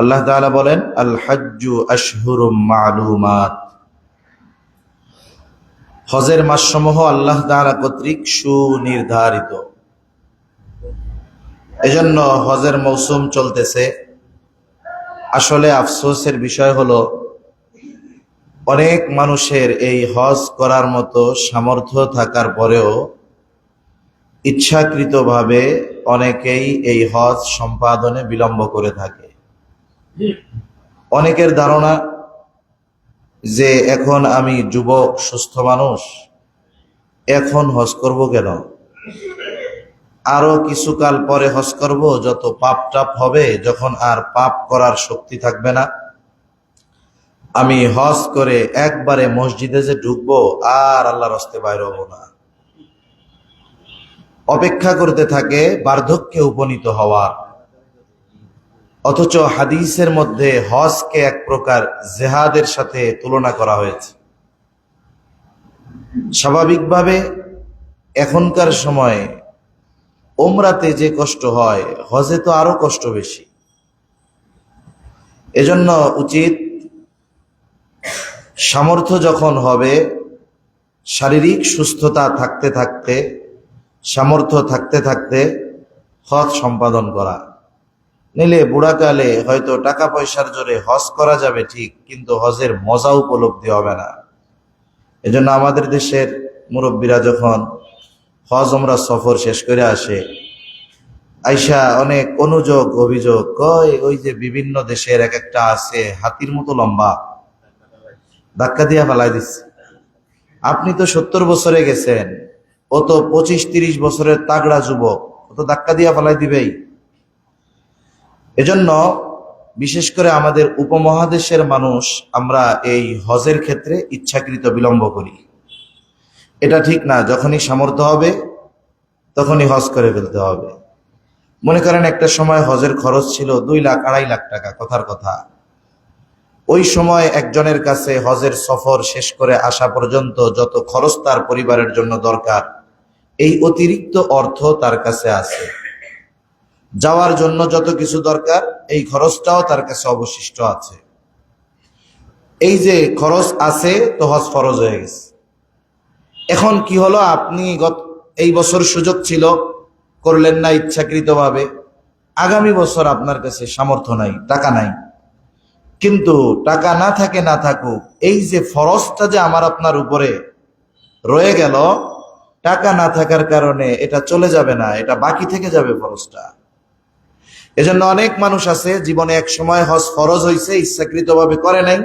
আল্লাহ তাআলা বলেন, আল হাজ্জু আশহুরুম মা'লুমাত। হজের মাসসমূহ আল্লাহ তাআলা কর্তৃক সুনির্ধারিত। এজন্য হজের মৌসুম চলতেছে। আসলে আফসোসের বিষয় হলো, অনেক মানুষের এই হজ করার মতো সামর্থ্য থাকার পরেও ইচ্ছাকৃতভাবে অনেকেই এই হজ সম্পাদনে বিলম্ব করে থাকে। অনেকের ধারণা যে এখন আমি যুবক সুস্থ মানুষ, এখন হজ করব কেন, আরো কিছুকাল পরে হজ করব, যত পাপ টাপ হবে, যখন আর পাপ করার শক্তি থাকবে না, আমি হজ করে একবারে মসজিদে যে ঢুকবো আর আল্লাহর রাস্তায় বাইরে হবো না। অপেক্ষা করতে থাকে বার্ধক্যে উপনীত হওয়ার। অথচ হাদিসের মধ্যে হজকে এক প্রকার জেহাদের সাথে তুলনা করা হয়েছে। স্বাভাবিকভাবে এখনকার সময়ে ওমরাতে যে কষ্ট হয়, হজে তো আরো কষ্ট বেশি। এজন্য উচিত সামর্থ্য যখন হবে, শারীরিক সুস্থতা থাকতে থাকতে, সামর্থ্য থাকতে থাকতে হজ সম্পাদন করা। নিলে বুড়াকালে হয়তো টাকা পয়সার জোরে হজ করা যাবে ঠিক, কিন্তু হজের মজা উপলব্ধি হবে না। এজন্য আমাদের দেশের মুরব্বীরা যখন হজ ওমরা সফর শেষ করে আসে, আইসা অনেক অনুযোগ অভিযোগ কয়, ওই যে বিভিন্ন দেশের এক একটা আছে হাতির মতো লম্বা, ধাক্কা দিয়া ফেলাই দিচ্ছে। আপনি তো 70 বছরে গেছেন, ও তো 25-30 বছরের তাগড়া যুবক, ও তো ধাক্কা দিয়া ফেলাই দিবেই। এজন্য বিশেষ করে আমাদের উপমহাদেশের মানুষ, আমরা এই হজের ক্ষেত্রে ইচ্ছাকৃত বিলম্ব করি। এটা ঠিক না। যখনই সামর্থ্য হবে তখনই হজ করে ফেলতে হবে। মনে করেন একটা সময় হজের খরচ ছিল 2 লাখ 2.5 লাখ টাকা, কথার কথা। ওই সময় একজনের কাছে হজের সফর শেষ করে আসা পর্যন্ত যত খরচ তার পরিবারের জন্য দরকার, এই অতিরিক্ত অর্থ তার কাছে আছে। যাওয়ার জন্য যত কিছু দরকার, এই খরচটাও তার কাছে অবশিষ্ট আছে। এই যে খরচ আছে, তো হজ ফরজ হয়ে গেছে। এখন কি হলো, আপনি এই বছর সুযোগ ছিল, করলেন না ইচ্ছাকৃতভাবে, আগামী বছর আপনার কাছে সামর্থ্য নাই, টাকা নাই। কিন্তু টাকা না থাকে না থাকুক, এই যে ফরজটা যে আমার আপনার উপরে রয়ে গেল, টাকা না থাকার কারণে এটা চলে যাবে না, এটা বাকি থেকে যাবে ফরজটা। এজন্য অনেক মানুষ আছে, জীবনে এক সময় হজ ফরজ হয়েছে, ইচ্ছাকৃতভাবে করে নাই,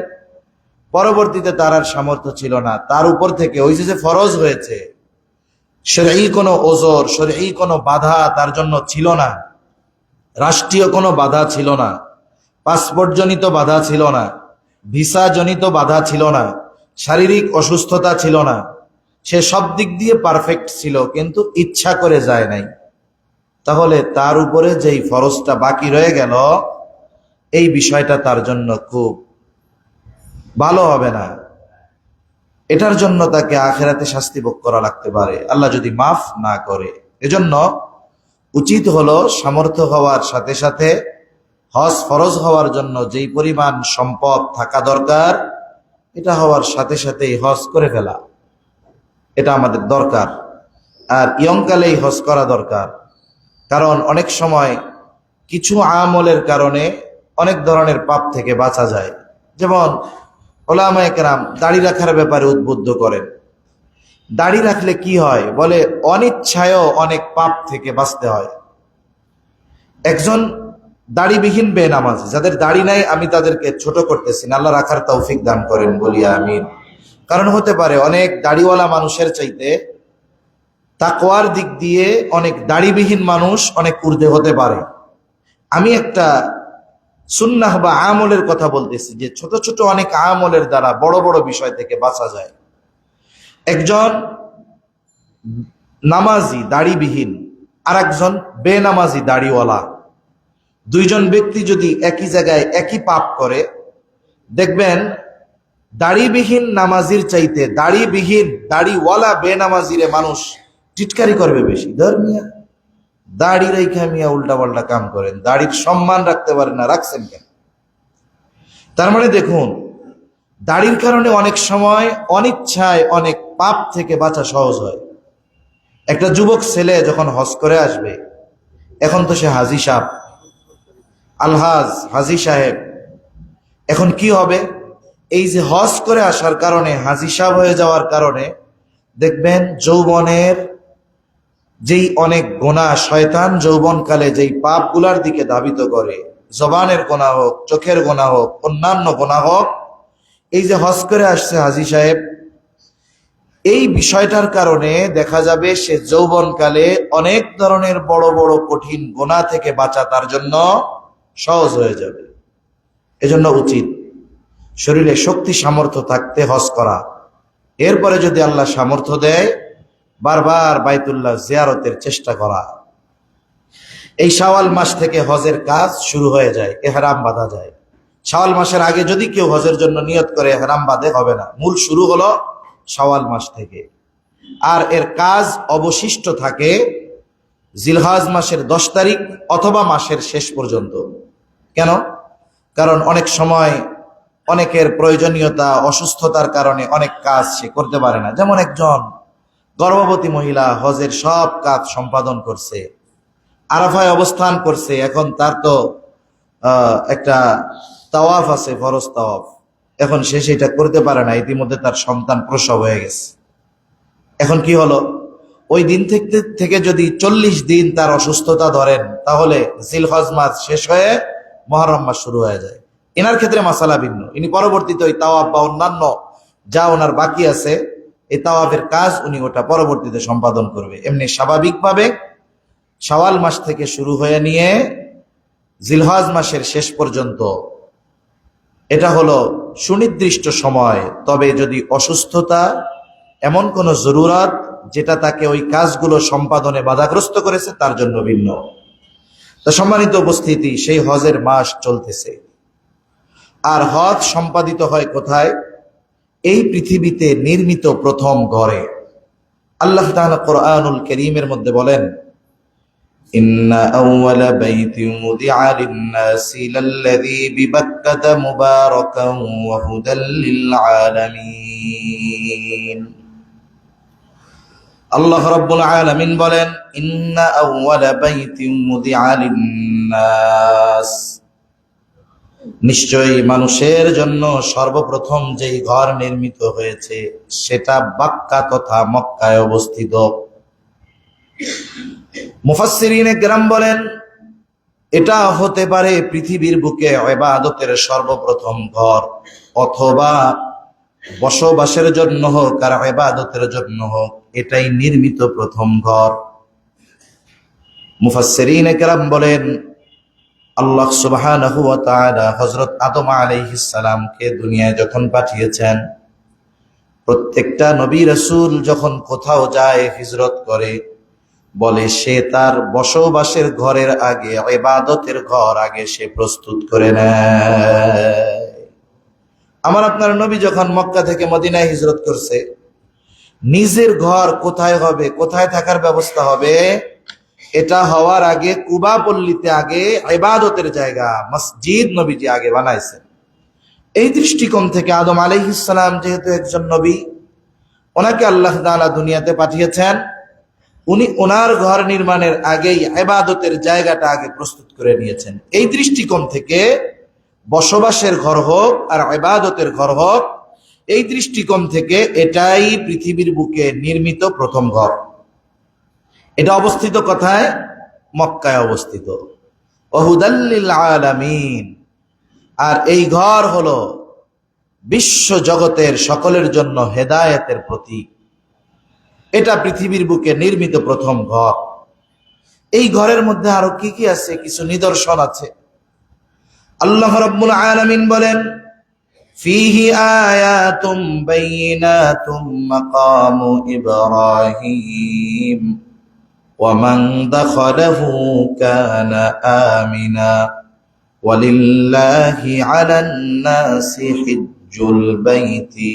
পরবর্তীতে তার আর সামর্থ্য ছিল না, তার উপর থেকে ওই যে ফরজ হয়েছে, শরঈ কোনো ওজর, শরঈ কোনো বাধা তার জন্য ছিল না, রাষ্ট্রীয় কোনো বাধা ছিল না, পাসপোর্ট জনিত বাধা ছিল না, ভিসা জনিত বাধা ছিল না, শারীরিক অসুস্থতা ছিল না, সে সব দিক দিয়ে পারফেক্ট ছিল, কিন্তু ইচ্ছা করে যায় নাই। তাহলে তার উপরে যেই ফরজটা বাকি রয়ে গেল, এই বিষয়টা তার জন্য খুব ভালো হবে না। এটার জন্য তাকে আখিরাতে শাস্তি ভোগ করা লাগতে পারে, আল্লাহ যদি মাফ না করে। এজন্য উচিত হলো সামর্থ্য হওয়ার সাথে সাথে হজ ফরজ হওয়ার জন্য যেই পরিমাণ সম্পদ থাকা দরকার, এটা হওয়ার সাথে সাথেই হজ করে ফেলা, এটা আমাদের দরকার। আর ইয়ংকালেই হজ করা দরকার। কারণ অনেক সময় কিছু আমলের কারণে অনেক ধরনের পাপ থেকে বাঁচা যায়। যেমন ওলামায়ে কেরাম দাড়ি রাখার ব্যাপারে উদ্বুদ্ধ করেন। দাড়ি রাখলে কি হয়, বলে অনিচ্ছায়ও অনেক পাপ থেকে বাঁচতে হয়। একজন দাড়িবিহীন বেনামাজি, যাদের দাড়ি নাই, আমি তাদেরকে ছোট করতেছি না, আল্লাহ রাখার তৌফিক দান করেন, বলি আমিন। কারণ হতে পারে অনেক দাড়িওয়ালা মানুষের চাইতে তাকওয়ার দিক দিয়ে অনেক দাড়িবিহীন মানুষ অনেক ঊর্ধ্বে হতে পারে। আমি একটা সুন্নাহ বা আমলের কথা বলতেছি, যে ছোট ছোট অনেক আমলের দ্বারা বড় বড় বিষয় থেকে বাঁচা যায়। একজন নামাজি দাড়িবিহীন, আর একজন বেনামাজি দাড়িওয়ালা, দুইজন ব্যক্তি যদি একই জায়গায় একই পাপ করে, দেখবেন দাড়িবিহীন নামাজির চাইতে দাড়িওয়ালা বেনামাজিরে মানুষ টিটকারি করবে বেশি। ধর্মিয়া দাড়ি রেখা মিয়া উল্টা পাল্টা কাম করেন, দাড়ির সম্মান রাখতে পারেন না, রাখছেন কেন? তার মানে দেখুন, দাড়ির কারণে অনেক সময় অনিচ্ছায় অনেক পাপ থেকে বাঁচা সহজ হয়। একটা যুবক ছেলে যখন হজ করে আসবে, এখন তো সে হাজি সাহেব, আলহাজ হাজি সাহেব, এখন কি হবে? এই যে হজ করে আসার কারণে, হাজি সাহেব হয়ে যাওয়ার কারণে দেখবেন যৌবনের যেই অনেক গোনা, শয়তান যৌবনকালে যেই পাপগুলার দিকে ধাবিত করে, জবানের গোনা হোক, চোখের গোনা হোক, অন্যান্য গোনা হোক, এই যে হজ করে আসছে হাজি সাহেব, এই বিষয়টার কারণে দেখা যাবে সে যৌবনকালে অনেক ধরনের বড় বড় কঠিন গোনা থেকে বাঁচা তার জন্য সহজ হয়ে যাবে। এজন্য উচিত শরীরে শক্তি সামর্থ্য থাকতে হজ করা। এরপরে যদি আল্লাহ সামর্থ্য দেয়, বারবার বাইতুল্লাহ জিয়ারতের চেষ্টা করা। এই শাওয়াল মাস থেকে হজের কাজ শুরু হয়ে যায়, ইহরাম বাঁধা যায়। শাওয়াল মাসের আগে যদি কেউ হজের জন্য নিয়ত করে ইহরাম বাঁধে হবে না, মূল শুরু হলো শাওয়াল মাস থেকে। আর এর কাজ অবশিষ্ট থাকে জিলহজ মাসের 10 তারিখ অথবা মাসের শেষ পর্যন্ত। কেন? কারণ অনেক সময় অনেকের প্রয়োজনীয়তা, অসুস্থতার কারণে অনেক কাজ সে করতে পারে না। যেমন একজন গর্ভবতী মহিলা হজের সব কাজ সম্পাদন করছে, আরাফায় অবস্থান করছে, এখন তার তো একটা তাওয়াফ আছে, ফরজ তাওয়াফ, এখন সে সেটা করতে পারে না, ইতিমধ্যে তার সন্তান প্রসব হয়ে গেছে। এখন কি হলো? ওই দিন থেকে যদি 40 দিন তার অসুস্থতা ধরেন, তাহলে জিলহজ মাস শেষ হয়ে মুহররম মাস শুরু হয়ে যায়। এনার ক্ষেত্রে মাসালা ভিন্ন, ইনি পরবর্তীতে ওই তাওয়াফ বা অন্যান্য যা ওনার বাকি আছে, এই তাওয়াফের কাজ উনি ওটা পরবর্তীতে সম্পাদন করবে। এমনি স্বাভাবিকভাবে শাওয়াল মাস থেকে শুরু হয়ে নিয়ে জিলহজ মাসের শেষ পর্যন্ত, এটা হলো সুনির্দিষ্ট সময়। তবে যদি অসুস্থতা, এমন কোন জরুরত যেটা তাকে ওই কাজগুলো সম্পাদনে বাধাগ্রস্ত করেছে, তার জন্য ভিন্ন। তো সম্মানিত উপস্থিতি, সেই হজের মাস চলতেছে। আর হজ সম্পাদিত হয় কোথায়? এই পৃথিবীতে নির্মিত প্রথম ঘরে। আল্লাহ তাআলা কোরআনুল কারীমের মধ্যে বলেন, ইন্না আউওয়ালা বাইতিন উযিআ লিন-নাসি লাল্লাযী বিবাক্কাতা মুবারাকান ওয়া হুদাল লিল আলামিন। আল্লাহ রাব্বুল আলামিন বলেন, ইন্না আউওয়ালা বাইতিন উযিআ লিন-নাস, নিশ্চয়ই মানুষের জন্য সর্বপ্রথম যেই ঘর নির্মিত হয়েছে সেটা বাক্কা তথা মক্কায় অবস্থিত। মুফাসসিরিনে কেরাম বলেন, এটা হতে পারে পৃথিবীর বুকে ইবাদতের সর্বপ্রথম ঘর, অথবা বসবাসের জন্য হোক আর ইবাদতের জন্য হোক, এটাই নির্মিত প্রথম ঘর। মুফাসসিরিনে কেরাম বলেন, আল্লাহ সুবহানাহু ওয়া তাআলা হযরত আদম আলাইহিস সালামকে দুনিয়ায় যখন পাঠিয়েছেন, প্রত্যেকটা নবী রাসূল যখন কোথাও যায়, হিজরত করে, বলে সে তার বসবাসের ঘরের আগে, ইবাদতের ঘর আগে সে প্রস্তুত করে নেয়। আমার আপনার নবী যখন মক্কা থেকে মদিনায় হিজরত করছে, নিজের ঘর কোথায় হবে, কোথায় থাকার ব্যবস্থা হবে, এটা হওয়ার আগে কুবা পল্লীতে আগে ইবাদতের জায়গা, মসজিদ নবীজি আগে বানাইছেন। এই দৃষ্টিকোণ থেকে আদম আলাইহিস সালাম যেহেতু একজন নবী, ওনাকে আল্লাহ তাআলা দুনিয়াতে পাঠিয়েছেন, উনি ওনার ঘর নির্মাণের আগেই ইবাদতের জায়গাটা আগে প্রস্তুত করে নিয়েছেন। এই দৃষ্টিকোণ থেকে বসবাসের ঘর হোক আর ইবাদতের ঘর হোক, এই দৃষ্টিকোণ থেকে এটাই পৃথিবীর বুকে নির্মিত প্রথম ঘর। এটা অবস্থিত কোথায়? মক্কায় অবস্থিত। ওয়াহুদাল লিল আলামিন। আর এই ঘর হলো বিশ্ব জগতের সকলের জন্য হেদায়েতের প্রতীক। এটা পৃথিবীর বুকে নির্মিত প্রথম ঘর। এই ঘরের মধ্যে আরো কি কি আছে? কিছু নিদর্শন আছে। আল্লাহ রাব্বুল আলামিন বলেন, ফীহি আয়াতুম বাইয়িনাতুম মাকামু ইব্রাহিম ওয়া মান দাখালাহু কানা আমিনা ওয়ালিল্লাহি আলান নাসি হিজ্জুল বাইতি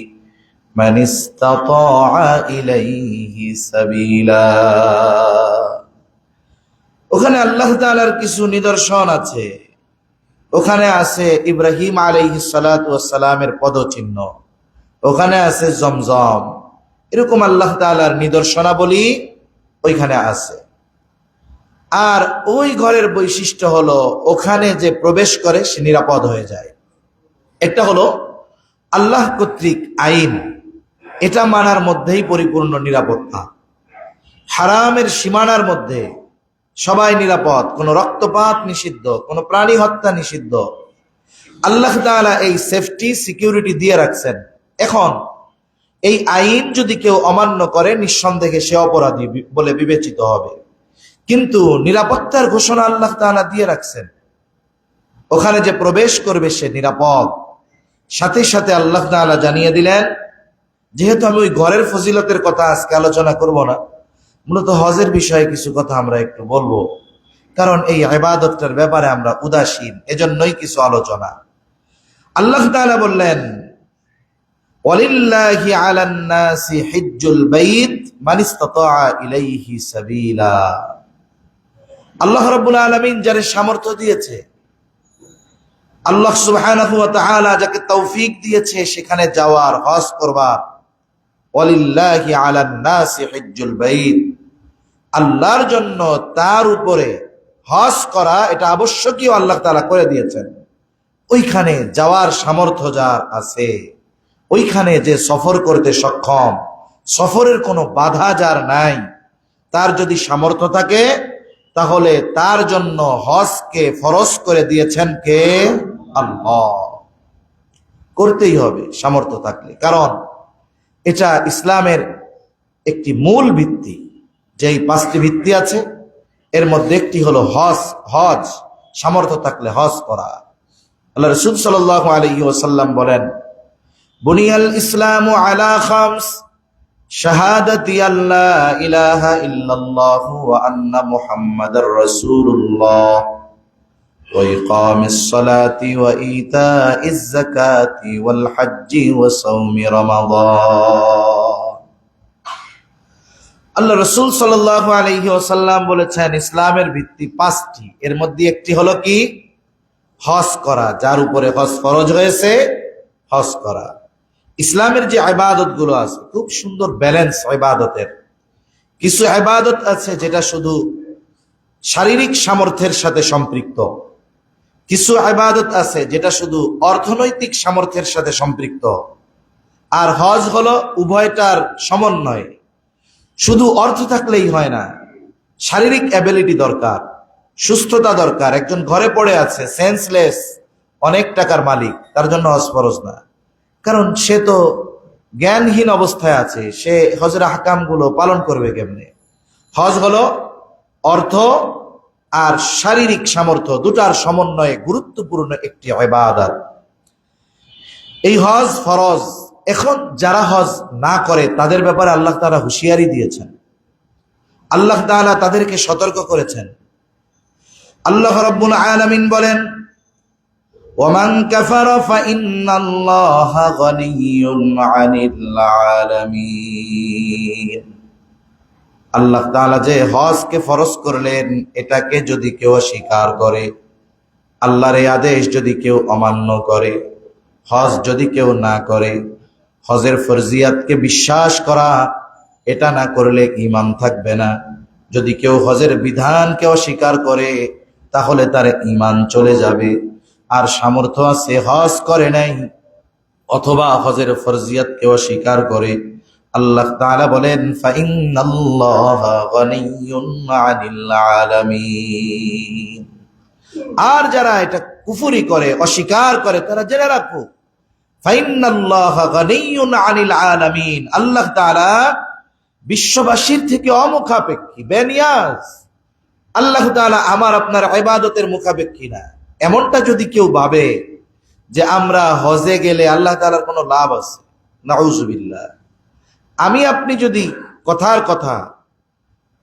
মান ইসতাতাআ ইলাইহি সাবিলা। ওখানে আল্লাহ তাআলার কিছু নিদর্শন আছে। ওখানে আছে ইব্রাহিম আলাইহিস সালাতু ওয়াস সালামের পদচিহ্ন, ওখানে আছে জমজম। এরকম আল্লাহ তাআলার নিদর্শনাবলী ওইখানে আছে। আর ওই ঘরের বৈশিষ্ট্য হলো ওখানে যে প্রবেশ করে সে নিরাপদ হয়ে যায়। একটা হলো আল্লাহ কর্তৃক আইন, এটা মানার মধ্যেই পরিপূর্ণ নিরাপত্তা। হারামের সীমানার মধ্যে সবাই নিরাপদ, কোনো রক্তপাত নিষিদ্ধ, কোনো প্রাণী হত্যা নিষিদ্ধ। আল্লাহ তাআলা এই সেফটি সিকিউরিটি দিয়ে রাখছেন। এখন এই আইন যদি কেউ অমান্য করে নিঃসন্দেহে সে অপরাধী বলে বিবেচিত হবে, কিন্তু নিরাপত্তার ঘোষণা আল্লাহ তাআলা দিয়ে রাখছেন। ওখানে যে প্রবেশ করবে সে নিরাপদ। সাথে সাথে আল্লাহ তাআলা জানিয়ে দিলেন, যেহেতু আমি ওই ঘরের ফজিলতের কথা আজকে আলোচনা করব না, মূলত হজের বিষয়ে কিছু কথা আমরা একটু বলবো, কারণ এই ইবাদতটার ব্যাপারে আমরা উদাসীন, এজন্যই কিছু আলোচনা। আল্লাহ তাআলা বললেন, ওয়ালিল্লাহি আলান নাসি হিজ্জুল বাইত মান ইসতাতা ইলাইহি সাবিলা। আল্লাহ রাব্বুল আলামিন যারে সামর্থ্য দিয়েছে, আল্লাহ সুবহানাহু ওয়া তাআলা যাকে তৌফিক দিয়েছে সেখানে যাওয়ার, হজ করবার, ওয়ালিল্লাহি আলান নাসি হিজ্জুল বাইত, আল্লাহর জন্য তার উপরে হজ করা এটা আবশ্যকীয় আল্লাহ তাআলা করে দিয়েছেন। ওইখানে যাওয়ার সামর্থ্য যার আছে, ওইখানে যে সফর করতে সক্ষম, সফরের কোনো বাধা যার নাই, তার যদি সামর্থ্য থাকে তাহলে তার জন্য হজকে ফরজ করে দিয়েছেন কে? আল্লাহ। করতেই হবে সামর্থ্য থাকলে, কারণ এটা ইসলামের একটি মূল ভিত্তি। যেই 5টি ভিত্তি আছে এর মধ্যে একটি হলো হজ। হজ সামর্থ্য থাকলে হজ করা। আল্লাহ রাসূল সাল্লাল্লাহু আলাইহি ওয়াসাল্লাম বলেন, বুনিয়াল ইসলামু আলা খামস, শাহাদাতি আল্লা ইলাহা ইল্লাল্লাহু ওয়া আন্না মুহাম্মাদার রাসূলুল্লাহ ওয়া ইকামিস সালাতি ওয়া ইতাইজ যাকাতি ওয়াল হজ্জি ওয়া সাওমি রমাদান। আল্লাহ রাসূল সাল্লাল্লাহু আলাইহি ওয়াসাল্লাম বলেছেন, ইসলামের ভিত্তি 5টি, এর মধ্যে একটি হলো কি? হজ করা। যার উপরে হজ ফরজ হয়েছে, হজ করা। ইসলামের যে ইবাদত গুলো আছে, খুব সুন্দর ব্যালেন্স ইবাদতের। কিছু ইবাদত আছে যেটা শুধু শারীরিক সামর্থ্যের সাথে সম্পৃক্ত, কিছু ইবাদত আছে যেটা শুধু অর্থনৈতিক সামর্থ্যের সাথে সম্পৃক্ত। আর হজ হলো উভয়টার সমন্বয়। শুধু অর্থ থাকলেই হয় না, শারীরিক অ্যাবিলিটি দরকার, সুস্থতা দরকার। একজন ঘরে পড়ে আছে, সেন্সলেস, অনেক টাকার মালিক, তার জন্য হজ ফরজ না, কারণ সে তো জ্ঞানহীন অবস্থায় আছে, সে হজের আহকাম গুলো পালন করবে কেমনে? হজ হলো অর্থ আর শারীরিক সামর্থ্য দুটার সমন্বয়ে গুরুত্বপূর্ণ একটি ইবাদত। এই হজ ফরজ। এখন যারা হজ না করে তাদের ব্যাপারে আল্লাহ তাআলা হুঁশিয়ারি দিয়েছেন, আল্লাহ তাআলা তাদেরকে সতর্ক করেছেন। আল্লাহ রাব্বুল আলামিন বলেন, ওয়ামান কাফারা ফাইন্নাল্লাহা গানিয়্যুন আনিল আলামিন। আল্লাহ তাআলা যে হজকে ফরজ করলেন, এটাকে যদি কেউ অস্বীকার করে, আল্লাহর এই আদেশ যদি কেউ অমান্য করে, হজ যদি কেউ না করে, হজের ফরজিয়াতকে বিশ্বাস করা, এটা না করলে ঈমান থাকবে না। যদি কেউ হজের বিধানকে অস্বীকার করে তাহলে তার ঈমান চলে যাবে। আর সামর্থ্য আছে, হজ করে নাই অথবা হজের ফরজিয়াতকে অস্বীকার করে, আল্লাহ তাআলা বলেন, ফাইন্নাল্লাহা গানিয়্যুন আনিল আলামিন। আর যারা এটা কুফরি করে, অস্বীকার করে, তারা জেনে রাখো, ফাইন্নাল্লাহা গানিয়্যুন আনিল আলামিন, আল্লাহ তাআলা বিশ্ববাসীর থেকে অমুখাপেক্ষী, বেনিয়াজ। আল্লাহ তাআলা আমার আপনার ইবাদতের মুখাপেক্ষী না। এমনটা যদি কেউ ভাবে যে আমরা হজে গেলে আল্লাহ তাআলার কোনো লাভ আছে, নাউজুবিল্লাহ। আমি আপনি যদি কথার কথা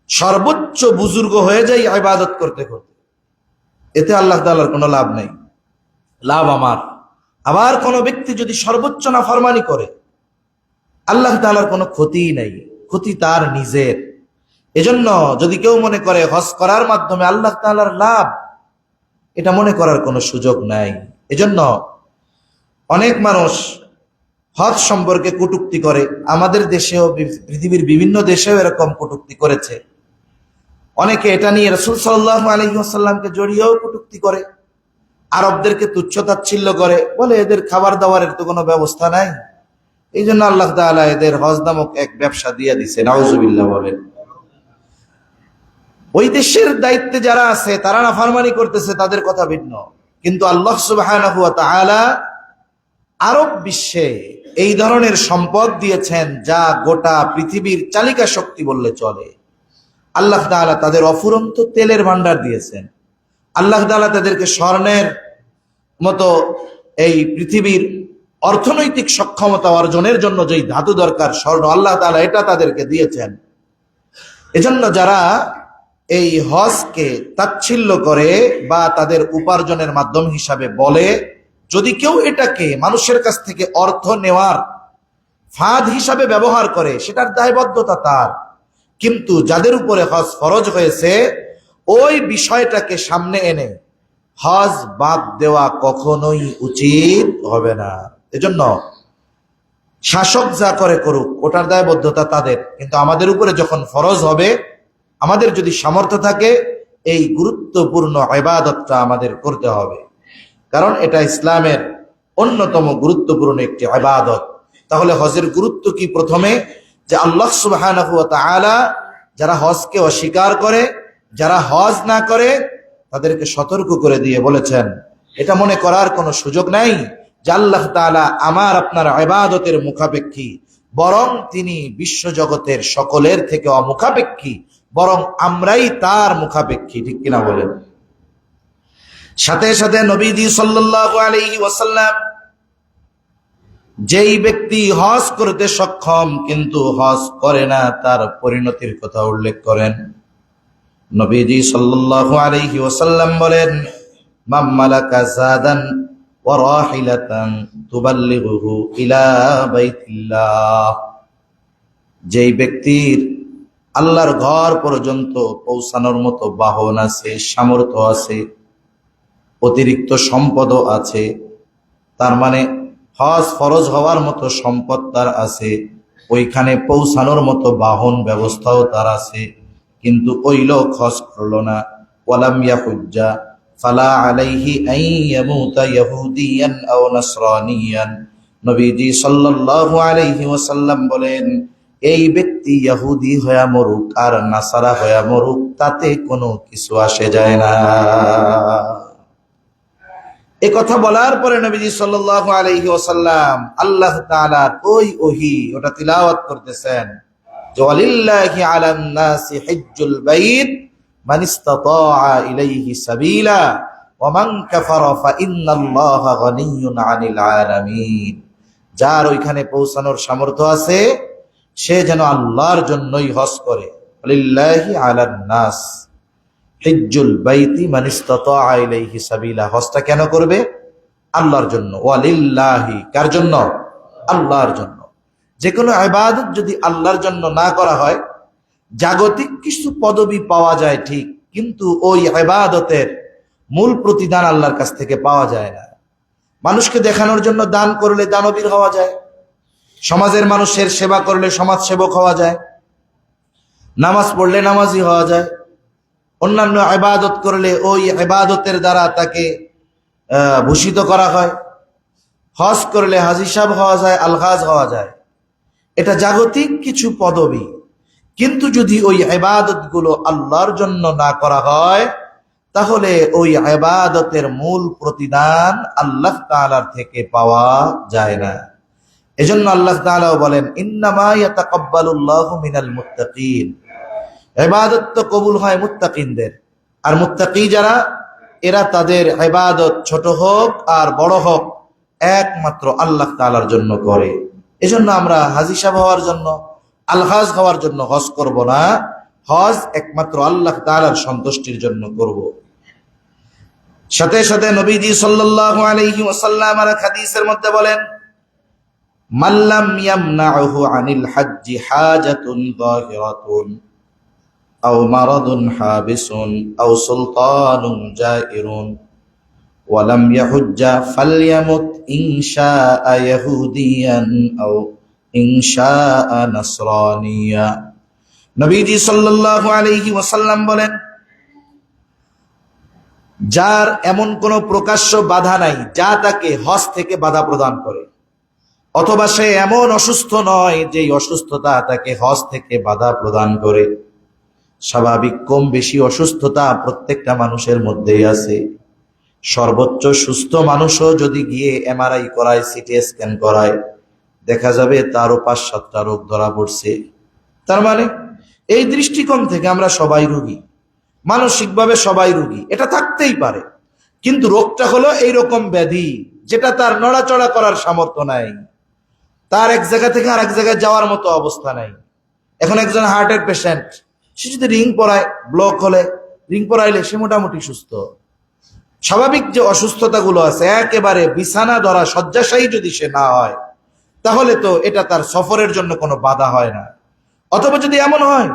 সর্বোচ্চ বুজুর্গ হয়ে যাই ইবাদত করতে করতে, এতে আল্লাহ তাআলার কোনো লাভ নেই, লাভ আমার। আবার কোনো ব্যক্তি যদি সর্বোচ্চ নাফরমানি করে, আল্লাহ তাআলার কোনো ক্ষতিই নেই, ক্ষতি তার নিজের। এজন্য যদি কেউ মনে করে হজ করার মাধ্যমে আল্লাহ তাআলার লাভ, এটা মনে করার কোনো সুযোগ নাই। এজন্য অনেক মানুষ হজ সম্পর্কে কটূক্তি করে, আমাদের দেশেও পৃথিবীর বিভিন্ন দেশেও এরকম কটূক্তি করেছে। অনেকে এটা নিয়ে রাসূল সাল্লাল্লাহু আলাইহি ওয়াসাল্লামকে জড়িয়েও কটূক্তি করে, আরবদেরকে তুচ্ছ তাচ্ছিল্য করে, বলে এদের খাবার দাবারের তো কোনো ব্যবস্থা নাই, এই জন্য আল্লাহ তাআলা এদের হজ নামক এক ব্যবসা দিয়ে দিছে। নাউজুবিল্লাহ বলেন। ওই দেশের দায়িত্বে যারা আছে তারা নাফরমানি করতেছে, তাদের কথা ভিন্ন, কিন্তু আল্লাহ সুবহানাহু ওয়া তাআলা আরব বিশ্বে এই ধরনের সম্পদ দিয়েছেন যা গোটা পৃথিবীর চালিকা শক্তি বললে চলে। আল্লাহ তাআলা তাদের অফুরন্ত তেলের ভান্ডার দিয়েছেন। আল্লাহ তাআলা তাদেরকে স্বর্ণের মতো এই পৃথিবীর অর্থনৈতিক সক্ষমতা অর্জনের জন্য যেই ধাতু দরকার, স্বর্ণ, আল্লাহ তাআলা এটা তাদেরকে দিয়েছেন। এজন্য যারা এই হজকে তাচ্ছিল্য করে বা তাদের উপার্জনের মাধ্যম হিসাবে বলে, যদি কেউ এটাকে মানুষের কাছ থেকে অর্থ নেওয়ার ফাঁদ হিসাবে ব্যবহার করে সেটার দায়বদ্ধতা তার, কিন্তু যাদের উপরে হজ ফরজ হয়েছে ওই বিষয়টাকে সামনে এনে হজ বাদ দেওয়া কখনোই উচিত হবে না। এজন্য শাসক যা করে করুক, ওটার দায়বদ্ধতা তাদের, কিন্তু আমাদের উপরে যখন ফরজ হবে, আমাদের যদি সামর্থ্য থাকে, এই গুরুত্বপূর্ণ ইবাদতটা আমাদের করতে হবে, কারণ এটা ইসলামের অন্যতম গুরুত্বপূর্ণ একটি ইবাদত। তাহলে হজের গুরুত্ব কি? প্রথমে যে আল্লাহ সুবহানাহু ওয়া তাআলা যারা হজকে অস্বীকার করে, যারা হজ না করে, তাদেরকে সতর্ক করে দিয়ে বলেছেন এটা মনে করার কোনো সুযোগ নাই যে আল্লাহ তাআলা আমার আপনার ইবাদতের মুখাপেক্ষী, বরং তিনি বিশ্বজগতের সকলের থেকে অমুখাপেক্ষী, বরং আমরাই তার মুখাপেক্ষী। ঠিক কিনা বলেন? সাথে সাথে নবীজি সাল্লাল্লাহু আলাইহি ওয়াসাল্লাম যেই ব্যক্তি হজ করতে সক্ষম কিন্তু হজ করে না, তার পরিণতির কথা উল্লেখ করেন। নবীজি সাল্লাল্লাহু আলাইহি ওয়াসাল্লাম বলেন, মান মালাকা যাদান ওয়া রাহিলাতান তুবাল্লিগুহু ইলা বাইতিল্লাহ, যেই ব্যক্তির আল্লাহর ঘর পর্যন্ত পৌঁছানোর মতো বাহন আছে, সামর্থ্য আছে, অতিরিক্ত সম্পদও আছে, তার মানে হজ ফরজ হওয়ার মতো সম্পদ তার আছে, ওইখানে পৌঁছানোর মতো বাহন ব্যবস্থাও তার আছে, কিন্তু ওই লোক হজ করলো না, ওয়ালাম ইয়াহুজ্জা ফালা আলাইহি আন ইয়ামুতা ইহুদিয়ান আও নাসরানিয়ান, নবীজি সাল্লাল্লাহু আলাইহি ওয়াসাল্লাম বলেন, এই ব্যক্তি ইহুদি হয়ে মরুক আর নাসারা হয়ে মরুক, তাতে কোনো কিছু আসে যায় না। এই কথা বলার পরে নবীজি সাল্লাল্লাহু আলাইহি ওয়াসাল্লাম আল্লাহ তাআলার ওই ওহী ওটা তিলাওয়াত করতেছেন, যে ওয়ালিল্লাহি আলান নাসি হিজ্জুল বাইত মান ইসতাতাআ ইলাইহি সাবিলা ওয়া মান কাফারা ফা ইন্নাল্লাহা গনিয়্যুন আনিল আলামিন, যার ওইখানে পৌঁছানোর সামর্থ্য আছে সে যেন আল্লাহর জন্যই হজ করে। ওয়ালিল্লাহি আলান নাস হিজ্জুল বাইতি মান ইসতাতাআ ইলাইহি সাবিলা, হজটা কেন করবে? আল্লাহর জন্য। ওয়ালিল্লাহি, কার জন্য? আল্লাহর জন্য। যে কোনো ইবাদত যদি আল্লাহর জন্য না করা হয়, জাগতিক কিছু পদবি পাওয়া যায় ঠিক, কিন্তু ওই ইবাদতের মূল প্রতিদান আল্লাহর কাছ থেকে পাওয়া যায় না। মানুষকে দেখানোর জন্য দান করলে দানবীর হওয়া যায়, সমাজের মানুষের সেবা করলে সমাজ সেবক হওয়া যায়, নামাজ পড়লে নামাজি হওয়া যায়, অন্যান্য ইবাদত করলে ওই ইবাদতের দ্বারা তাকে ভূষিত করা হয়, হজ করলে হাজী সাহেব হওয়া যায়, আলহাজ হওয়া যায়। এটা জাগতিক কিছু পদবি, কিন্তু যদি ওই ইবাদতগুলো আল্লাহর জন্য না করা হয়, তাহলে ওই ইবাদতের মূল প্রতিদান আল্লাহ তাআলার থেকে পাওয়া যায় না। এজন্য আল্লাহ তাআলা বলেন, ইন্নামা ইয়াতাকাব্বালুল্লাহু মিনাল মুত্তাকিন, ইবাদত তো কবুল হয় মুত্তাকিনদের, আর মুত্তাকি যারা, এরা তাদের ইবাদত ছোট হোক আর বড় হোক একমাত্র আল্লাহ তাআলার জন্য করে। এজন্য আমরা হাজী সাহেব হওয়ার জন্য, আলহাজ হওয়ার জন্য হজ করব না, হজ একমাত্র আল্লাহ তাআলার সন্তুষ্টির জন্য করব। সাথে সাথে নবীজি সাল্লাল্লাহু আলাইহি ওয়াসাল্লাম আর হাদিসের মধ্যে বলেন, মাল্লাম ইয়ামনাহু আনিল হজ্জি হাজাতুন যাহিরাতুন আও মারাদুন হাবিসুন আও সুলতানুন জাইরুন ওয়ালাম ইয়াহুজ্জা ফালইয়ামুত ইনশাআ ইয়াহুদিয়ান আও ইনশাআ নাসরানিয়া। নবীজি সাল্লাল্লাহু আলাইহি ওয়াসাল্লাম বলেন, যার এমন কোন প্রকাশ্য বাধা নাই যা তাকে হজ থেকে বাধা প্রদান করে, অথবা সে এমন অসুস্থ নয় যে অসুস্থতা তাকে হজ থেকে বাধা প্রদান করে। স্বাভাবিক কম বেশি অসুস্থতা প্রত্যেকটা মানুষের মধ্যেই আছে। সর্বোচ্চ সুস্থ মানুষও যদি গিয়ে এমআরআই করায়, সিটি স্ক্যান করায়, দেখা যাবে তারও 5-7টা রোগ ধরা পড়ছে। তার মানে এই দৃষ্টিকোণ থেকে আমরা সবাই রোগী, মানসিকভাবে সবাই রোগী, এটা থাকতেই পারে। কিন্তু রোগটা হলো এইরকম ব্যাধি যেটা তার নড়াচড়া করার সামর্থ্য নাই, তার এক জায়গা থেকে আরেক জায়গায় যাওয়ার মতো অবস্থা নাই। এখন একজন হার্টের পেশেন্ট, সে যদি রিং পরায়, ব্লক হলে রিং পরাইলে সে মোটামুটি সুস্থ। স্বাভাবিক যে অসুস্থতাগুলো আছে, একেবারে বিছানা ধরা শয্যাশায়ী যদি সে না হয়, তাহলে তো এটা তার সফরের জন্য কোনো বাধা হয় না। অথবা যদি এমন হয়,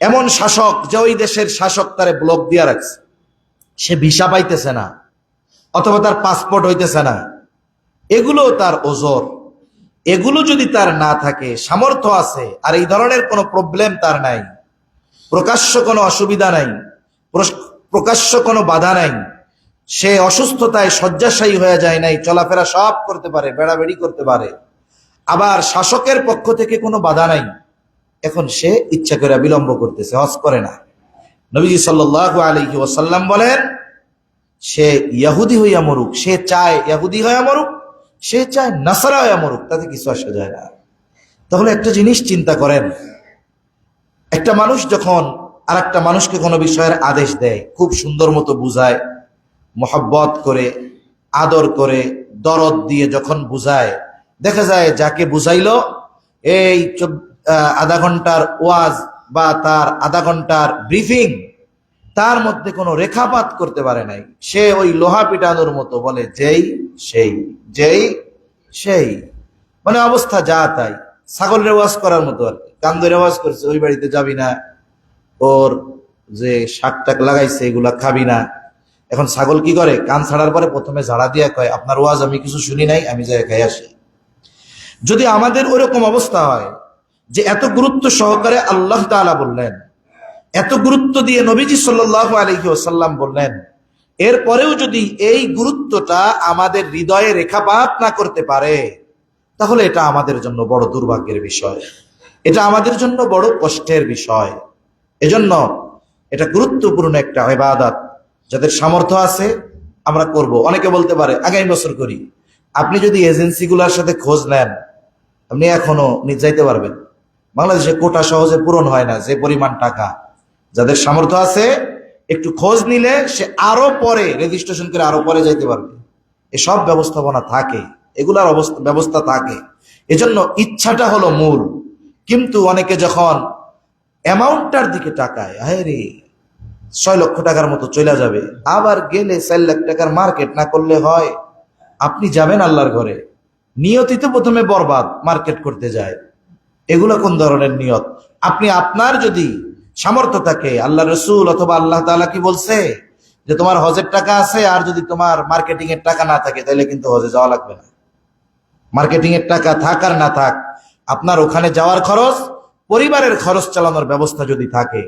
এমন শাসক যে ওই দেশের শাসক তারে ব্লক দিয়া রাখছে, সে ভিসা পাইতেছে না, অথবা তার পাসপোর্ট হইতেছে না, এগুলো তার ওজর। এগুলো যদি তার না থাকে, সামর্থ্য আছে আর এই ধরনের কোনো প্রবলেম তার নাই, প্রকাশ্য কোনো অসুবিধা নাই, প্রকাশ্য কোনো বাধা নাই, সে অসুস্থতায় শয্যাশায়ী হয়ে যায় নাই, চলাফেরা সব করতে পারে, বেড়াবেড়ি করতে পারে, আবার শাসকের পক্ষ থেকে কোনো বাধা নাই, এখন সে ইচ্ছা করে বিলম্ব করতেছে, হজ করে না। নবীজি সাল্লাল্লাহু আলাইহি ওয়াসাল্লাম বলেন, সে ইহুদি হইয়া মরুক, সে চায় ইহুদি হইয়া মরুক, সে চায় নাসারা হইয়া মরুক, তাতে কিছু আসে যায় না। তাহলে একটা জিনিস চিন্তা করেন, একটা মানুষ যখন আর একটা মানুষকে কোনো বিষয়ের আদেশ দেয়, খুব সুন্দর মতো বুঝায়, মহব্বত করে, আদর করে, দরদ দিয়ে যখন বুঝায়, দেখা যায় যাকে বুঝাইলো এই আধা ঘন্টার ওয়াজ বা তার আধা ঘন্টার ব্রিফিং, তার মধ্যে কোনো রেখাপাত করতে পারে নাই। সে ওই লোহা পিটানোর মতো বলে যেই সেই, যেই সেই, মানে অবস্থা যা তাই, ছাগলের ওয়াজ করার মতো আর কি। কান ধরে ওয়াজ করছে, ওই বাড়িতে যাবি না, ওর যে শাক টাক লাগাইছে এগুলা খাবি না। এখন ছাগল কি করে, কান ছাড়ার পরে প্রথমে ঝাড়া দিয়া কয়, আপনার ওয়াজ আমি কিছু শুনি নাই, আমি যাই খাই আসি। যদি আমাদের ওরকম অবস্থা হয় যে এত গুরুত্ব সহকারে আল্লাহ তাআলা বললেন, এত গুরুত্ব দিয়ে নবীজি সাল্লাল্লাহু আলাইহি ওয়াসাল্লাম বললেন, এরপরেও যদি এই গুরুত্বটা আমাদের হৃদয়ে রেখাপাত না করতে পারে, তাহলে এটা আমাদের জন্য বড় দুর্ভাগ্যের বিষয়, এটা আমাদের জন্য বড় কষ্টের বিষয়। এজন্য এটা গুরুত্বপূর্ণ একটা ইবাদত, যাদের সামর্থ্য আছে আমরা করব। অনেকে বলতে পারে আগামী বছর করি। আপনি যদি এজেন্সিগুলোর সাথে খোঁজ নেন, আপনি এখনো যাইতে পারবেন। বাংলাদেশে কোটা সহজে পূরণ হয় না, যে পরিমাণ টাকা। যাদের সামর্থ্য আছে একটু খোঁজ নিলে সে আরো পরে রেজিস্ট্রেশন করে আরো পরে যাইতে পারবে। এসব ব্যবস্থাপনা থাকে, এগুলার ব্যবস্থা থাকে। এজন্য ইচ্ছাটা হলো মূল। কিন্তু অনেকে যখন অ্যামাউন্টটার দিকে তাকায়, আরে 6 লক্ষ টাকার মতো চলে যাবে, আবার গেলে 4 লাখ টাকার মার্কেট না করলে হয়। আপনি যাবেন আল্লাহর ঘরে, নিয়তই তো প্রথমে বরবাদ, মার্কেট করতে যায়। এগুলো কোন ধরনের নিয়ত? আপনি আপনার যদি সামর্থ্য থাকে, আল্লাহ রসুল অথবা আল্লাহ তাআলা কি বলছে যে তোমার হজের টাকা আছে, আর যদি তোমার মার্কেটিং এর টাকা না থাকে তাহলে কিন্তু হজে যাওয়া লাগবে না। মার্কেটিং এর টাকা থাক আর না থাক, আপনার ওখানে যাওয়ার খরচ, পরিবারের খরচ চালানোর ব্যবস্থা যদি থাকে,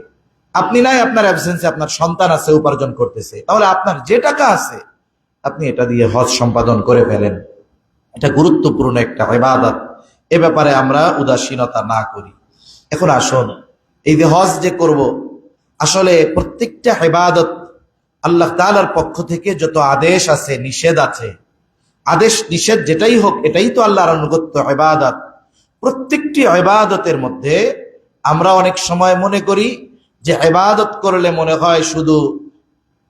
আপনি নাই আপনার অ্যাবসেন্সে আপনার সন্তান আছে উপার্জন করতেছে, তাহলে আপনার যে টাকা আছে আপনি এটা দিয়ে হজ সম্পাদন করে ফেলেন। এটা গুরুত্বপূর্ণ একটা ইবাদত, এ ব্যাপারে আমরা উদাসীনতা না করি। এখন আসুন, এই যে হজ যে করব, আসলে প্রত্যেকটা ইবাদত আল্লাহ তাআলার পক্ষ থেকে যত আদেশ আছে, নিষেধ আছে, আদেশ নিষেধ যেটাই হোক, এটাই তো আল্লাহর আনুগত্য ইবাদত। প্রত্যেকটি ইবাদতের মধ্যে আমরা অনেক সময় মনে করি যে ইবাদত করলে মনে হয় শুধু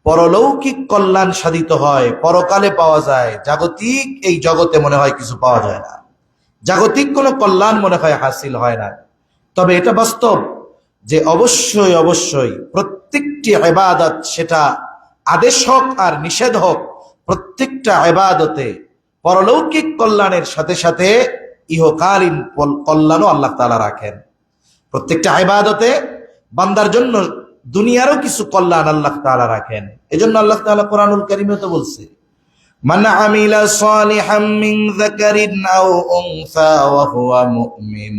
পরলৌকিক কল্যাণ সাধিত হয়, পরকালে পাওয়া যায়, জাগতিক এই জগতে মনে হয় কিছু পাওয়া যায় না, জাগতিক কোনো কল্যাণ মনে হয় হাসিল হয় না। তবে এটা বাস্তব যে অবশ্যই অবশ্যই প্রত্যেকটি ইবাদত, সেটা আদেশ হোক আর নিষেধ হোক, প্রত্যেকটা ইবাদতে পরলৌকিক কল্যাণের সাথে সাথে ইহকালীন কল্যাণও আল্লাহ তাআলা রাখেন। প্রত্যেকটা ইবাদতে বান্দার জন্য দুনিয়ারও কিছু কল্যাণ আল্লাহ তাআলা রাখেন। এজন্য আল্লাহ তাআলা কোরআনুল কারীমে তো বলছে, মান আমিলা সালিহাম মিন যাকারিন আও উনসা ওয়া হুয়া মুমিন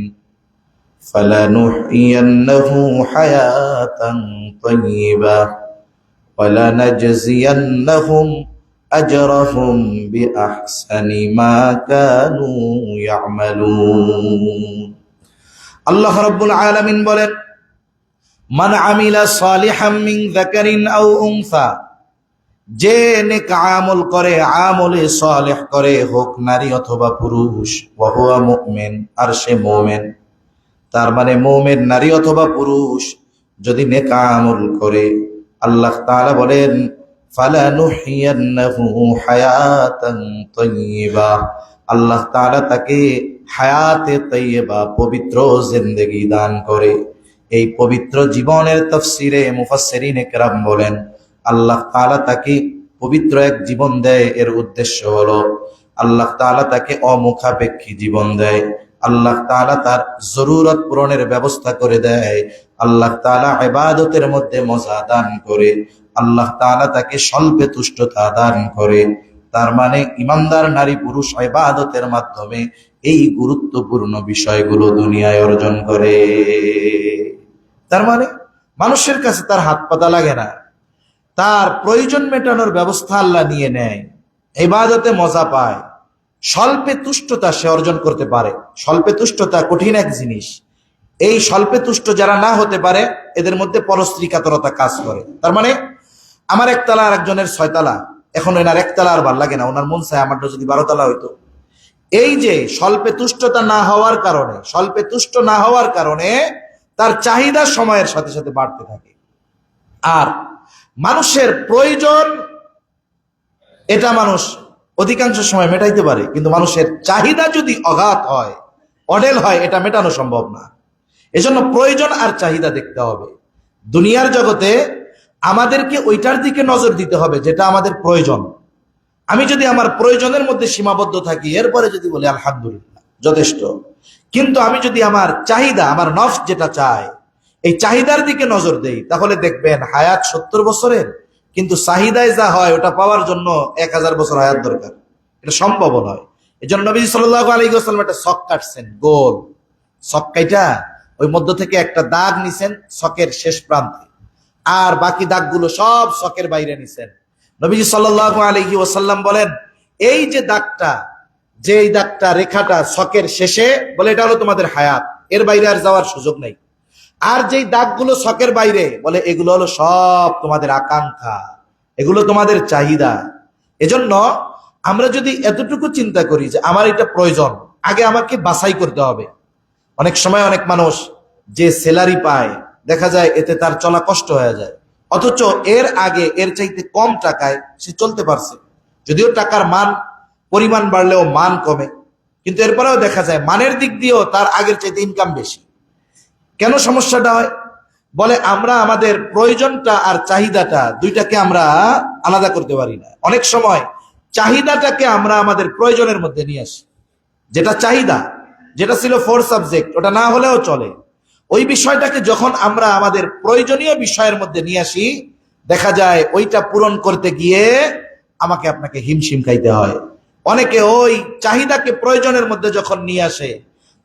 ফালানুহইয়ান্নাহু হায়াতান তাইয়্যিবা ওয়া লানাজজিয়ান্নাহুম আজরাহুম বিআহসানি মা কানু ইয়ামালুন। আল্লাহ রাব্বুল আলামিন বলেন, মান আমিলা সালিহাম মিন যাকারিন আও উনসা, যে নেক আমল করে, আমলে সালেহ করে, হোক নারী অথবা পুরুষ, ওয়া হুয়া মুমিন, আর সে মুমিন। তার মানে মুমিন নারী অথবা পুরুষ যদি নেক আমল করে, আল্লাহ তাআলা বলেন ফালানুহইয়ান্নাহু হায়াতান তাইয়্যিবা, আল্লাহ তাআলা তাকে হায়াতে তাইয়্যিবা, পবিত্র জিন্দেগি দান করে। এই পবিত্র জীবনের তাফসিরে মুফাসসিরিনে কেরাম বলেন, আল্লাহ তাআলা তাকে পবিত্র এক জীবন দেয়, এর উদ্দেশ্য হলো আল্লাহ তাআলা তাকে অমুখাপেক্ষী জীবন দেয়, আল্লাহ তাআলা তার জরুরত পূরণের ব্যবস্থা করে দেয়, আল্লাহ তাআলা ইবাদতের মধ্যে মজা দান করে, আল্লাহ তাআলা তাকে স্বল্পে তুষ্টতা দান করে। তার মানে ইমানদার নারী পুরুষ ইবাদতের মাধ্যমে এই গুরুত্বপূর্ণ বিষয়গুলো দুনিয়ায় অর্জন করে। তার মানে মানুষের কাছে তার হাত পাতা লাগে না, তার প্রয়োজন মেটানোর ব্যবস্থা আল্লাহ নিয়ে নেয়, ইবাদতে মজা পায়, স্বল্পে তুষ্টতা সে অর্জন করতে পারে। স্বল্পে তুষ্টতা কঠিন এক জিনিস। এই স্বল্পে তুষ্ট যারা না হতে পারে, এদের মধ্যে পরস্ত্রী কাতরতা কাজ করে। তার মানে আমার একতলা আর একজনের 6 তলা, এখন এনার একতলা আর ভাল লাগে না, ওনার মন চায় আমারটা যদি 12 তলা হইতো। এই যে স্বল্পে তুষ্টতা না হওয়ার কারণে, স্বল্পে তুষ্ট না হওয়ার কারণে তার চাহিদা সময়ের সাথে সাথে বাড়তে থাকে। আর মানুষের প্রয়োজন, এটা মানুষ অধিকাংশ সময় মেটাইতে পারে, কিন্তু মানুষের চাহিদা যদি অগাধ হয়, অডেল হয়, এটা মেটানো সম্ভব না। এজন্য প্রয়োজন আর চাহিদা দেখতে হবে। দুনিয়ার জগতে আমাদেরকে ওইটার দিকে নজর দিতে হবে যেটা আমাদের প্রয়োজন। আমি যদি আমার প্রয়োজনের মধ্যে সীমাবদ্ধ থাকি, এরপরে যদি বলি আলহামদুলিল্লাহ যথেষ্ট, কিন্তু আমি যদি আমার চাহিদা, আমার নফস যেটা চায়, এই চাহিদার দিকে নজর দেই, তাহলে দেখবেন হায়াত 70 বছরের, কিন্তু চাহিদায় যা হয় ওটা পাওয়ার জন্য 1000 বছর হায়াত দরকার। এটা সম্ভব নয়। এই জন্য নবী সাল্লাল্লাহু আলাইহি ওয়াসাল্লাম একটা শক কাটছেন, গোল শক কাইটা ওই মধ্য থেকে একটা দাগ নিছেন শকের শেষ প্রান্তে, আর বাকি দাগগুলো সব শকের বাইরে নিছেন। নবীজি সাল্লাল্লাহু আলাইহি ওয়াসাল্লাম বলেন, এই যে দাগটা, যে এই দাগটা, রেখাটা শকের শেষে, বলে এটা হলো তোমাদের হায়াত, এর বাইরে আর যাওয়ার সুযোগ নেই। আর যেই দাগগুলো শকের বাইরে, বলে এগুলো হলো সব তোমাদের আকাঙ্ক্ষা, এগুলো তোমাদের চাহিদা। এজন্য আমরা যদি এতটুকু চিন্তা করি যে আমার এটা প্রয়োজন, আগে আমাকে বাছাই করতে হবে। অনেক সময় অনেক মানুষ যে স্যালারি পায়, দেখা যায় এতে তার চলা কষ্ট হয়ে যায়, অথচ এর আগে এর চাইতে কম টাকায় সে চলতে পারছে। যদিও টাকার মান, পরিমাণ বাড়লেও মান কমে, কিন্তু এরপরেও দেখা যায় মানের দিক দিয়েও তার আগের চাইতে ইনকাম বেশি। কেন সমস্যাটা হয়? বলে আমরা আমাদের প্রয়োজনটা আর চাহিদাটা, দুইটাকে আমরা আলাদা করতে পারি না। অনেক সময় চাহিদাটাকে আমরা আমাদের প্রয়োজনের মধ্যে নিয়ে আসি। যেটা চাহিদা, যেটা ছিল 4 সাবজেক্ট, ওটা না হলেও চলে, ওই বিষয়টাকে যখন আমরা আমাদের প্রয়োজনীয় বিষয়ের মধ্যে নিয়ে আসি, দেখা যায় ওইটা পূরণ করতে গিয়ে আমাকে আপনাকে হিমশিম খাইতে হয়। অনেকে ওই চাহিদাকে প্রয়োজনের মধ্যে যখন নিয়ে আসে,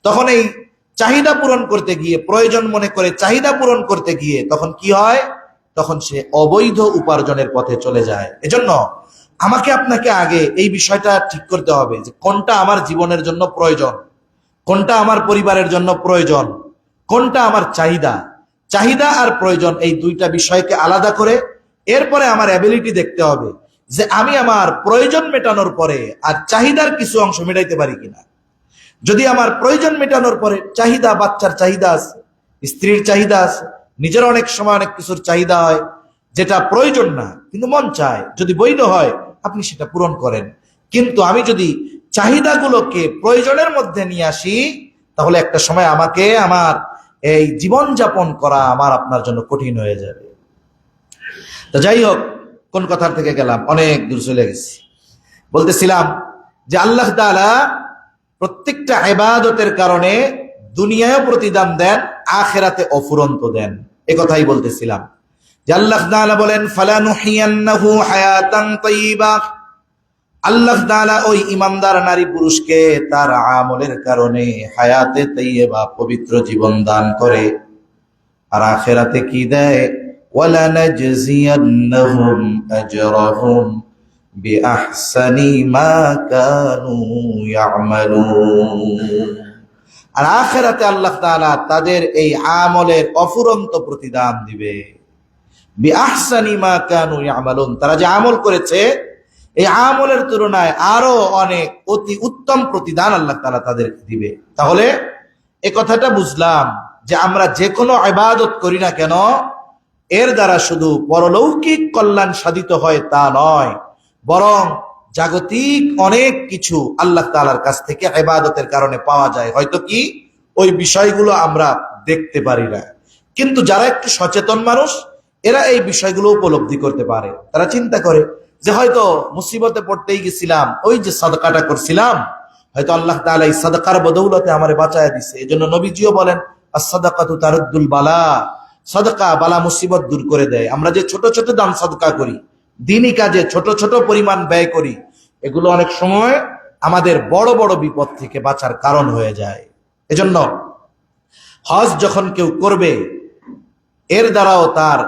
তখন এই চাহিদা পূরণ করতে গিয়ে, প্রয়োজন মনে করে চাহিদা পূরণ করতে গিয়ে, তখন কি হয়? তখন সে অবৈধ উপার্জনের পথে চলে যায়। এজন্য আমাকে আপনাকে আগে এই বিষয়টা ঠিক করতে হবে যে কোনটা আমার জীবনের জন্য প্রয়োজন, কোনটা আমার পরিবারের জন্য প্রয়োজন, কোনটা আমার চাহিদা। চাহিদা আর প্রয়োজন, এই দুইটা বিষয়কে আলাদা করে এরপরে আমার অ্যাবিলিটি দেখতে হবে যে আমি আমার প্রয়োজন মেটানোর পরে আর চাহিদার কিছু অংশ মেটাইতে পারি কিনা। যদি আমার প্রয়োজন মেটানোর পরে চাহিদা, বাচ্চার চাহিদা আছে, স্ত্রীর চাহিদা আছে, নিজের অনেক সময় অনেক কিছুর চাহিদা হয় যেটা প্রয়োজন না কিন্তু মন চায়, যদি বৈধ হয় আপনি সেটা পূরণ করেন। কিন্তু আমি যদি চাহিদাগুলোকে প্রয়োজনের মধ্যে নিয়ে আসি, তাহলে একটা সময় আমাকে আমার এই জীবন যাপন করা আমার আপনার জন্য কঠিন হয়ে যাবে। তো যাই হোক, কোন কথার থেকে গেলাম, অনেক দূর চলে গেছি। বলতেছিলাম যে আল্লাহ তাআলা প্রত্যেকটা ইবাদতের কারণে দুনিয়ায়ও প্রতিদান দেন, আখিরাতে অফুরন্ত দেন, এ কথাই বলতেছিলাম। যে আল্লাহ তাআলা বলেন ফালানুহিয়ান্নাহু হায়াতান তাইয়্যিবা, আল্লাহ তাআলা ওই ইমানদার নারী পুরুষকে তার আমলের কারণে হায়াতে তাইয়্যিবা পবিত্র জীবন দান করে। আর আখিরাতে কি দেয়? ওয়ালা নাজজিয়ান্নাহুম আজরাহুম বিআহসানি মা কানু ইয়ামালুন। আর আখিরাতে আল্লাহ তাআলা তাদের এই আমলের অফুরন্ত প্রতিদান দিবে। বিআহসানি মা কানু ইয়ামালুন, তারা যে আমল করেছে এই আমলের তুলনায় আরো অনেক অতি উত্তম প্রতিদান আল্লাহ তাআলা তাদেরকে দিবে। তাহলে এই কথাটা বুঝলাম যে আমরা যে কোনো ইবাদত করি না কেন, এর দ্বারা শুধু পরলৌকিক কল্যাণ সাধিত হয় তা নয়, বরং জাগতিক অনেক কিছু আল্লাহ তাআলার কাছ থেকে ইবাদতের কারণে পাওয়া যায়। হয়তো কি ওই বিষয়গুলো আমরা দেখতে পারি না, কিন্তু যারা একটু সচেতন মানুষ এরা এই বিষয়গুলো উপলব্ধি করতে পারে। তারা চিন্তা করে যে হয়তো মুসিবতে পড়তেই গেছিলাম, ওই যে সাদকাটা করছিলাম, হয়তো আল্লাহ তাআলা এই সাদকার বদৌলতে আমারে বাঁচায়া দিছে। এজন্য নবীজিও বলেন আস-সাদাকাতু তারুদ্দুল বালা, সাদকা বালা মুসিবত দূর করে দেয়। আমরা যে ছোট ছোট দান সাদকা করি, দ্বীনি কাজে ছোট ছোট পরিমাণ ব্যয় করি, এগুলো অনেক সময় আমাদের বড় বড় বিপদ থেকে বাঁচার কারণ হয়ে যায়। এজন্য হজ যখন কেউ করবে, এর দ্বারাও তার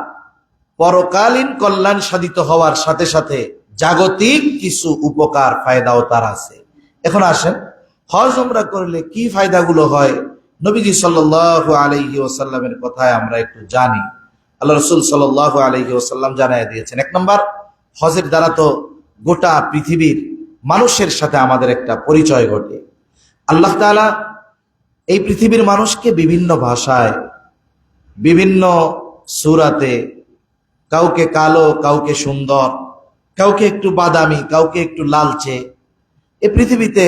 পরকালীন কল্যাণ সাধিত হওয়ার সাথে সাথে জাগতিক কিছু উপকার ফায়দাও তার আছে। এখন আসেন, হজ উমরা করলে কি ফায়দাগুলো হয় নবীজি সাল্লাল্লাহু আলাইহি ওয়াসাল্লামের কথায় আমরা একটু জানি। আল্লাহ রাসূল সাল্লাল্লাহু আলাইহি ওয়াসাল্লাম জানায় দিয়েছেন, এক নম্বর, হজের দ্বারা তো গোটা পৃথিবীর মানুষের সাথে আমাদের একটা পরিচয় ঘটে। আল্লাহ তাআলা এই পৃথিবীর মানুষকে বিভিন্ন ভাষায়, বিভিন্ন সূরাতে, কাউকে কালো, কাউকে সুন্দর, কাউকে একটু বাদামি, কাউকে একটু লালচে, এই পৃথিবীতে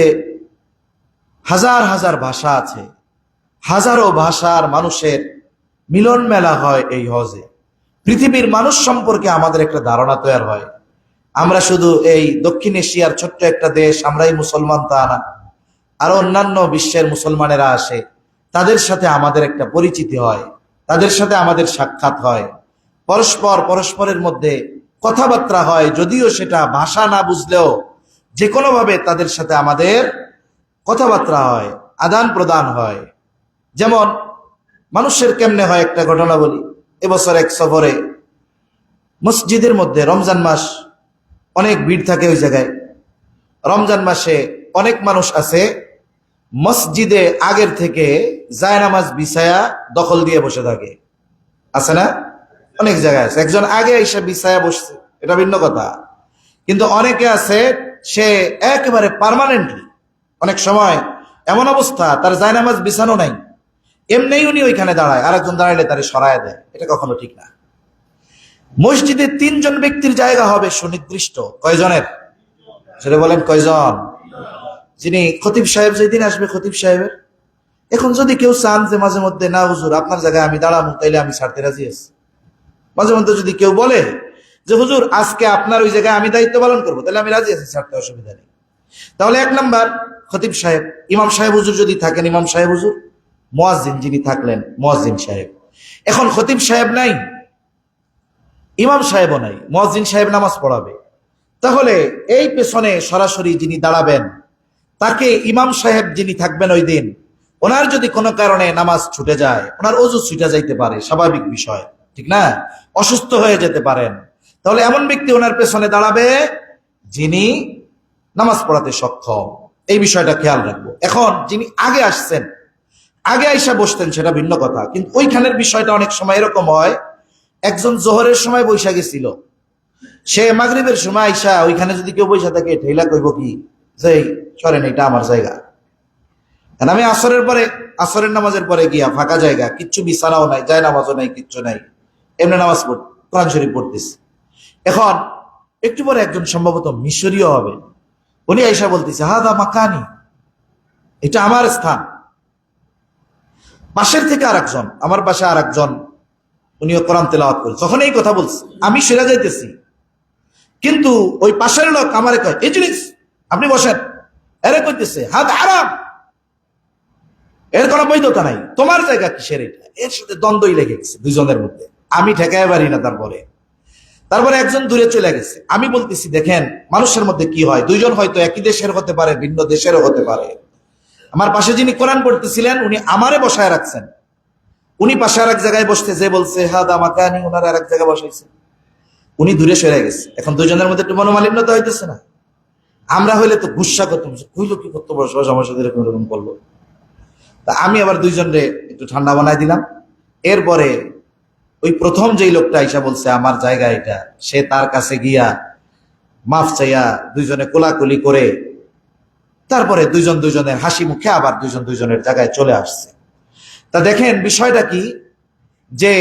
হাজার হাজার ভাষা আছে, হাজারো ভাষার মানুষের মিলন মেলা হয় এই হজে। পৃথিবীর মানুষ সম্পর্কে আমাদের একটা ধারণা তৈরি হয়। আমরা শুধু এই দক্ষিণ এশিয়ার ছোট্ট একটা দেশ, আমরাই মুসলমান তা না, আরো অন্যান্য বিশ্বের মুসলমানেরা আসে, তাদের সাথে আমাদের একটা পরিচিতি হয়, তাদের সাথে আমাদের সাক্ষাৎ হয়, পরস্পরের মধ্যে কথাবার্তা হয়, যদিও সেটা ভাষা না বুঝলেও যে কোনো ভাবে তাদের সাথে আমাদের কথাবার্তা হয়, আদান প্রদান হয়। যেমন মানুষের কেমনে হয় একটা ঘটনা বলি। এবছর এক সফরে মসজিদের মধ্যে, রমজান মাস অনেক ভিড় থাকে ওই জায়গায়, রমজান মাসে অনেক মানুষ আছে মসজিদে আগের থেকে জায়নামাজ বিছায়া দখল দিয়ে বসে থাকে, আছে না? অনেক জায়গায় আছে, একজন আগে এসে বিছায়া বসছে, এটা ভিন্ন কথা, কিন্তু অনেকে আছে সে একেবারে পার্মানেন্টলি, অনেক সময় এমন অবস্থা তার জায়নামাজ বিছানো নাই, এমনি উনি ওইখানে দাঁড়ায়, আরেকজন দাঁড়াইলে তারে সরায় দেয়। এটা কখনো ঠিক না। মসজিদে 3 জন ব্যক্তির জায়গা হবে সুনির্দিষ্ট। কয়জনের? সেটা বলেন কয়জন? যিনি খতিব সাহেব যেদিন আসবে, খতিব সাহেবের। এখন যদি কেউ চান যে মাঝে মধ্যে না হুজুর আপনার জায়গায় আমি দাঁড়াবো, তাইলে আমি ছাড়তে রাজি আছি। মাঝে মধ্যে যদি কেউ বলে যে হুজুর আজকে আপনার ওই জায়গায় আমি দায়িত্ব পালন করবো, তাহলে আমি রাজি আছি, ছাড়তে অসুবিধা নেই। তাহলে 1 নাম্বার খতিব সাহেব, ইমাম সাহেব হুজুর যদি থাকেন ইমাম সাহেব হুজুর, মুয়াজ্জিন যিনি থাকলেন মুয়াজ্জিন সাহেব। এখন খতিব সাহেব নাই, ইমাম সাহেবও নাই, মুয়াজ্জিন সাহেব নামাজ পড়াবে, তাহলে এই পেছনে সরাসরি যিনি দাঁড়াবেন তাকে ইমাম সাহেব যিনি থাকবেন ওই দিন, ওনার যদি কোনো কারণে নামাজ ছুটে যায়, ওনার ওযু ছুটে যাইতে পারে, স্বাভাবিক বিষয়, ঠিক না? অসুস্থ হয়ে যেতে পারেন, তাহলে এমন ব্যক্তি ওনার পেছনে দাঁড়াবে যিনি নামাজ পড়াতে সক্ষম। এই বিষয়টা খেয়াল রাখবো। এখন যিনি আগে আসছেন, আগে আইসা বসতেন, সেটা ভিন্ন কথা, কিন্তু ওইখানের বিষয়টা অনেক সময় এরকম হয়, একজন জোহরের সময় বৈশা গেছিল, সে মাগরিবের সময় আইসা ওইখানে যদি কেউ বৈশা থাকে, ঠেলা কইব কি যে সরেন, এটা আমার জায়গা। আমি আসরের পরে, আসরের নামাজের পরে গিয়া ফাঁকা জায়গা, কিচ্ছু বিছানাও নাই, যায় নামাজও নাই, কিচ্ছু নাই, এমনি নামাজ পড়, কোরআন শরীফ পড়তেছি। এখন একটু পরে একজন সম্ভবত মিশরীয় হবে, উনি আইসা বলতেছে হাদা মাকানি, এটা আমার স্থান। পাশের থেকে আরেকজন, আমার পাশে আরেকজন, উনিও কোরআন তেলাওয়াত করে, যখন এই কথা বলছে আমি সেরা যাইতেছি, কিন্তু ওই পাশের লোক আমারে কয় এই জিনিস আপনি বসেন, এরে কইতেছে হাত হারাম, এর কোনো বৈধতা নাই, তোমার জায়গা কিসের এটা? এর সাথে দ্বন্দ্বই লেগে গেছে দুইজনের মধ্যে। আমি ঠেকাইতে পারি না। তারপরে একজন দূরে চলে গেছে। আমি বলতেছি দেখেন মানুষের মধ্যে কি হয়, দুইজন হয়তো একই দেশের হতে পারে, ভিন্ন দেশেরও হতে পারে। আমার পাশে যিনি কোরআন পড়তেছিলেন উনি আমারে বসায় রাখছেন, উনি পাশে আর এক জায়গায় বসতে যে বলছে হাদা মাকানি, ওনার আর এক জায়গায় বসাইছে, উনি দূরে সরে গেছে। এখন দুজনের মধ্যে একটু মনোমালিন্যতা হইতেছে না? আমরা হইলে তো গুসা করতাম, কইলো কি করতে বসে আমার সাথে এরকম এরকম করলো। তা আমি আবার দুইজনরে একটু ঠান্ডা বানাই দিলাম। এরপরে ওই প্রথম যেই লোকটা আইসা বলছে আমার জায়গা এটা, সে তার কাছে গিয়া মাফ চাইয়া দুইজনে কোলাকুলি করে তারপরে দুইজন দুইজনের হাসি মুখে আবার দুইজন দুইজনের জায়গায় চলে আসছে। তা দেখেন বিষয়টা কি, যে